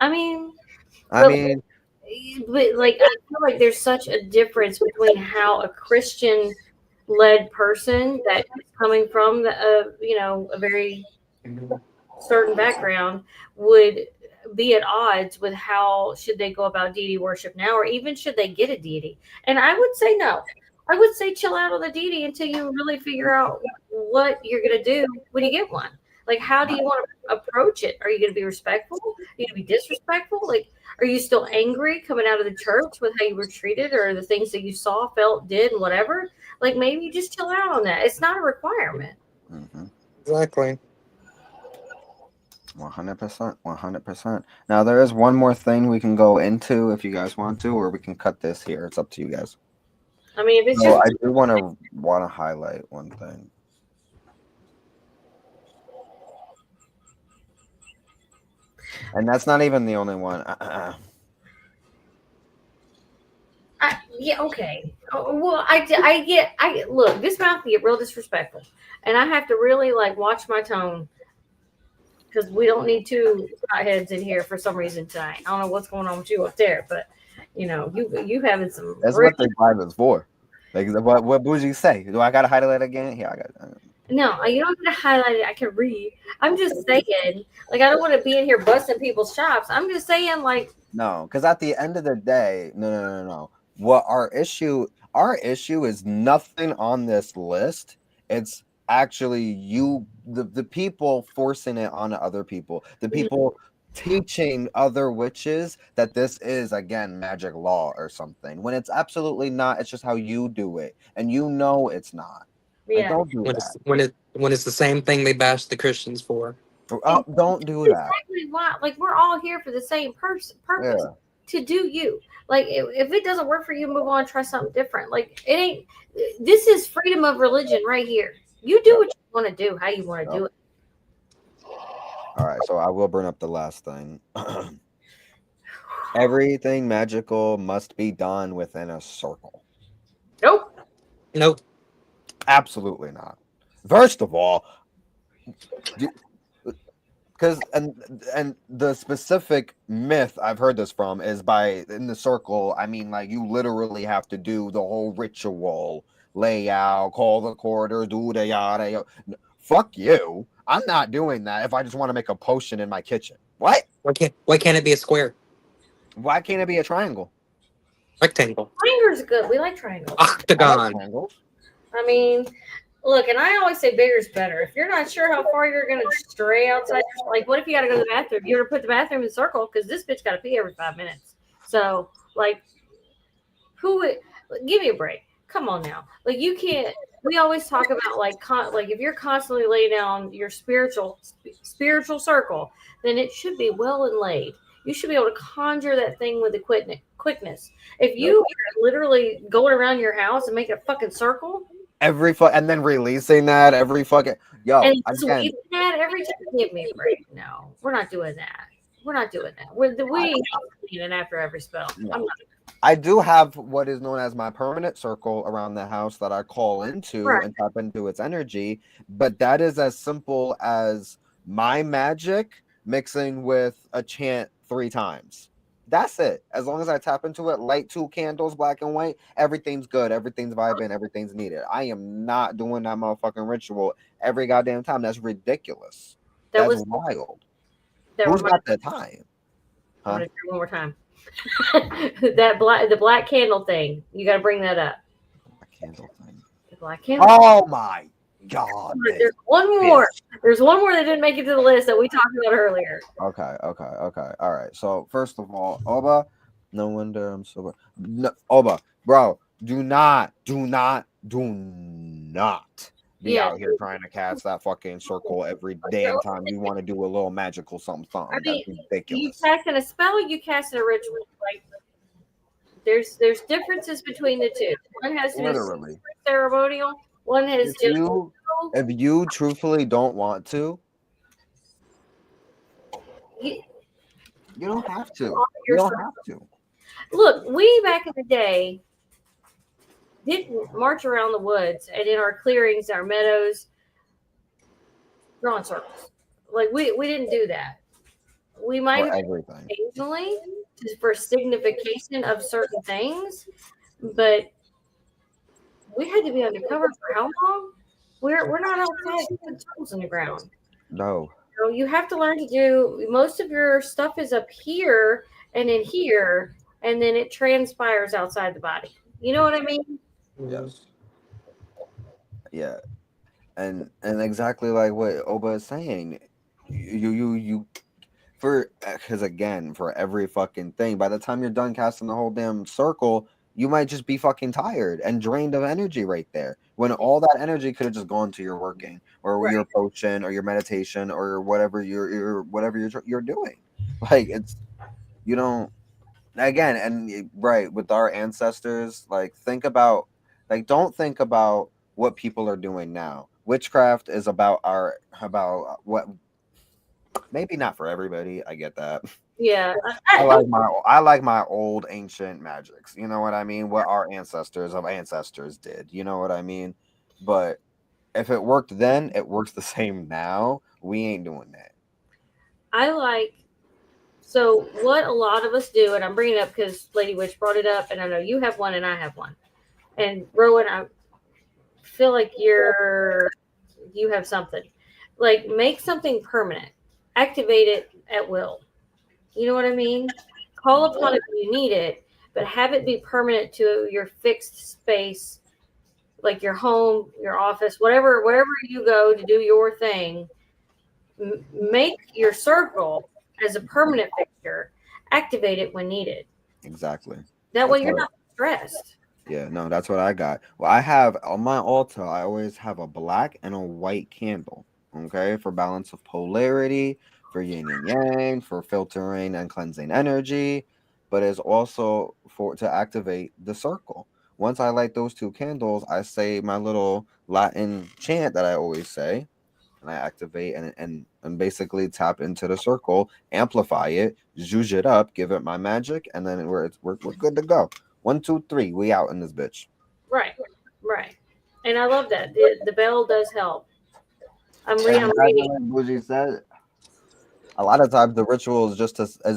I mean, I mean, but like I feel like there's such a difference between how a Christian led person that is coming from a very certain background would be at odds with how should they go about deity worship now, or even should they get a deity. And I would say no. I would say chill out on the deity until you really figure out what you're going to do when you get one. Like, how do you want to approach it? Are you going to be respectful? Are you going to be disrespectful? Like, are you still angry coming out of the church with how you were treated or the things that you saw, felt, did, and whatever? Like, maybe you just chill out on that. It's not a requirement. mm-hmm. Exactly. 100%, 100%. Now there is one more thing we can go into if you guys want to, or we can cut this here. It's up to you guys. I mean, if it's So just I do want to highlight one thing. And that's not even the only one. yeah, okay. Well, I look. This mouth can get real disrespectful, and I have to really like watch my tone because we don't need two heads in here for some reason tonight. I don't know what's going on with you up there, but you having some. That's real- what the vibe is for. Like, what would you say? Do I got to highlight again? Here, I got. No, you don't have to highlight it. I can read. I'm just saying, like, I don't want to be in here busting people's chops. I'm just saying, like, No, because at the end of the day, no. What our issue is nothing on this list. It's actually you, the people forcing it on other people, the people teaching other witches that this is again magic law or something when it's absolutely not. It's just how you do it, and it's not. Like, yeah. don't do When that. it's the same thing they bash the Christians for. Don't do that. Exactly why. Like, we're all here for the same purpose Yeah. to do you. Like, if it doesn't work for you, move on, try something different. Like, it ain't. This is freedom of religion right here. You do what you want to do, how you want to do it. All right, so I will bring up the last thing. Everything magical must be done within a circle. Nope. Absolutely not. First of all, because and the specific myth I've heard this from is by in the circle. I mean, like, you literally have to do the whole ritual, lay out, call the quarter, do the yada. Fuck you. I'm not doing that if I just want to make a potion in my kitchen. What? Why can't it be a square? Why can't it be a triangle? Rectangle. Triangles are good. We like triangles. Octagon. I mean, look, and I always say bigger is better. If you're not sure how far you're going to stray outside, like, what if you got to go to the bathroom? You ever put the bathroom in a circle? Because this bitch got to pee every 5 minutes. So, like, give me a break. Come on now. Like, you can't, we always talk about, like, if you're constantly laying down your spiritual circle, then it should be well inlaid. You should be able to conjure that thing with the quickness. If you are literally going around your house and make a fucking circle, and then releasing that every fucking and again, that every time, give me a break. No, we're not doing that. We're not doing that. We ain't cleaning after every spell. No. I'm not. I do have what is known as my permanent circle around the house that I call into and tap into its energy, but that is as simple as my magic mixing with a chant 3 times. That's it. As long as I tap into it, light 2 candles, black and white, everything's good. Everything's vibing. Everything's needed. I am not doing that motherfucking ritual every goddamn time. That's ridiculous. That's wild. Who's got the time? I'm gonna do it one more time. The black candle thing. You got to bring that up. Candle thing. The black candle. Oh my God. There's one more. There's one more that didn't make it to the list that we talked about earlier. Okay. All right. So first of all, Oba, no wonder I'm so. No, Oba, bro, do not be out here trying to cast that fucking circle every damn time you want to do a little magical something. I mean, that's ridiculous. You casting a spell, you casting a ritual. Like, there's differences between the two. One has to be ceremonial. One has to. If you truthfully don't want to, you don't have to. You don't have to. Look, we back in the day didn't march around the woods and in our clearings, our meadows, drawing circles. Like, we didn't do that. We might have occasionally for signification of certain things, but we had to be undercover for how long? We're not outside putting tools in the ground. No. So you have to learn to do most of your stuff is up here and in here, and then it transpires outside the body. You know what I mean? Yes. Yeah. And exactly like what Oba is saying. You because again, for every fucking thing, by the time you're done casting the whole damn circle, you might just be fucking tired and drained of energy right there. When all that energy could have just gone to your working or Right. your potion or your meditation or whatever you're doing. Like it's you don't again and right with our ancestors. Like think about don't think about what people are doing now. Witchcraft is about what maybe not for everybody. I get that. Yeah. I like my old ancient magics. You know what I mean? What our ancestors of ancestors did. You know what I mean? But if it worked then, it works the same now. We ain't doing that. I like. So what a lot of us do, and I'm bringing it up because Lady Witch brought it up, and I know you have one and I have one. And Rowan, I feel like you have something. Like make something permanent, activate it at will. You know what I mean? Call upon it when you need it, but have it be permanent to your fixed space, like your home, your office, wherever you go to do your thing. Make your circle as a permanent fixture. Activate it when needed. Exactly. That way That's you're what not stressed. Yeah, no, that's what I got. Well, I have on my altar, I always have a black and a white candle, okay, for balance of polarity, for yin and yang, for filtering and cleansing energy, but it's also for to activate the circle. Once I light those two candles, I say my little Latin chant that I always say, and I activate and basically tap into the circle, amplify it, zhuzh it up, give it my magic, and then we're good to go. 1, 2, 3, we out in this bitch. Right, right. And I love that. The bell does help. I'm And reading. like Bougie said, a lot of times the ritual is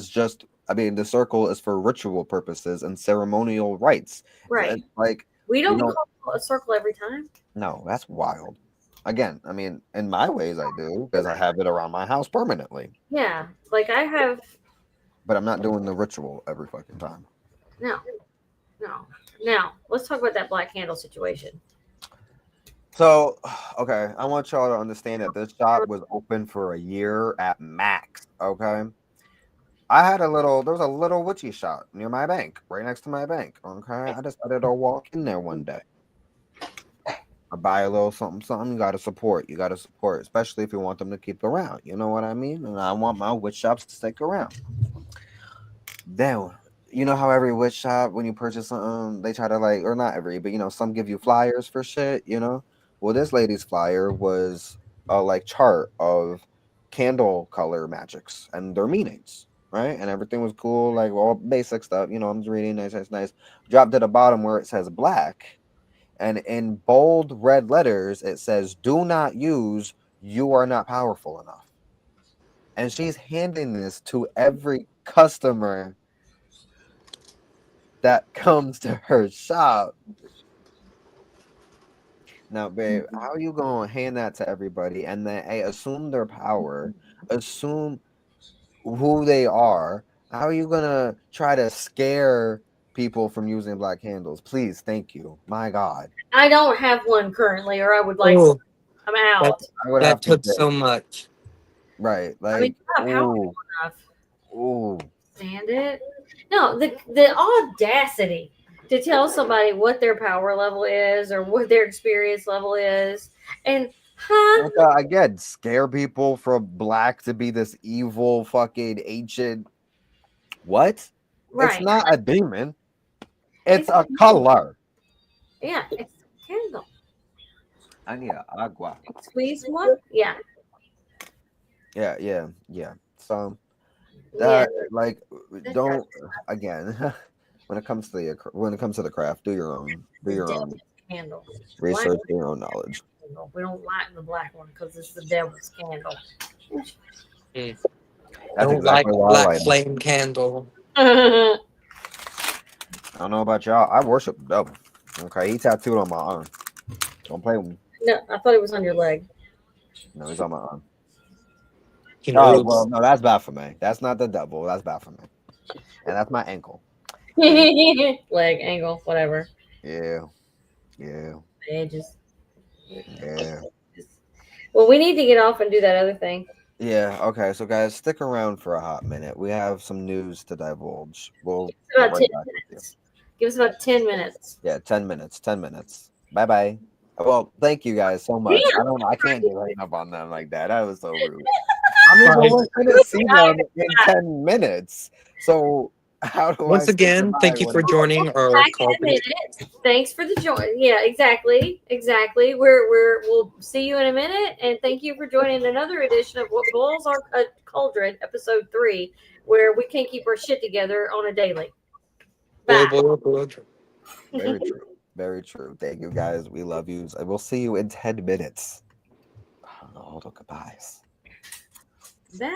just I mean the circle is for ritual purposes and ceremonial rites. Right. Like We you don't know, call a circle every time. no, that's wild. Again, I mean, in my ways I do because I have it around my house permanently, Yeah. Like I have but I'm not doing the ritual every fucking time. no, no. Now, let's talk about that black candle situation. So, okay, I want y'all to understand that this shop was open for a year at max. Okay, there was a little witchy shop near my bank, right next to my bank. Okay, I decided to walk in there one day. I buy a little something, something. You gotta support, especially if you want them to keep around. You know what I mean? And I want my witch shops to stick around. Then, you know how every witch shop, when you purchase something, they try to like, or not every, but some give you flyers for shit. Well, this lady's flyer was a like chart of candle color magics and their meanings, right? And everything was cool, like all basic stuff. I'm just reading, nice, nice. Dropped to the bottom where it says black, and in bold red letters it says, "Do not use. You are not powerful enough." And she's handing this to every customer that comes to her shop. Now, babe, how you gonna hand that to everybody and then assume their power, assume who they are? How are you gonna try to scare people from using black candles? Please, thank you. My God, I don't have one currently, or I would like. Oh, I'm out. I would have that to took beg. so much. Right, I mean, like, you're not powerful ooh, enough. ooh. Stand it. No, the audacity to tell somebody what their power level is or what their experience level is, and Again, scare people from black to be this evil fucking ancient. What? It's right. not a demon. It's It's a color. yeah, it's a candle. I need a agua. Squeeze one. Yeah, Yeah. So yeah. that like don't again when it comes to the craft, do your own The devil's candle. Black research, do your own knowledge. candle. We don't light the black one because it's the devil's candle. Mm. That's Don't like exactly the why I black like it. flame candle. I don't know about y'all. I worship the devil. Okay, he tattooed on my arm. Don't play with me. No, I thought it was on your leg. No, he's on my arm. He Oh moves. well, no, that's bad for me. That's not the devil. That's bad for me. And that's my ankle. Leg, angle, whatever. Yeah. Edges. Yeah. Well, we need to get off and do that other thing. Yeah. Okay. So, guys, stick around for a hot minute. We have some news to divulge. We'll It's get about right 10 back with you. minutes. Give us about 10 minutes. Yeah, 10 minutes. 10 minutes. Bye bye. Well, thank you guys so much. I don't know. I can't get right up on them like that. That was so rude. I mean, but we're gonna see them in 10 minutes. So how do Once I say again, goodbye thank you when for it's- joining our Back in a Cauldron. minute. Thanks for the join. Yeah, exactly. We'll see you in a minute, and thank you for joining another edition of What Boils Our Cauldron, episode 3, where we can't keep our shit together on a daily. Boil, Bye. boil, boil. Very true. Very true. Thank you guys. We love you. I will see you in 10 minutes. All the goodbyes. Bye.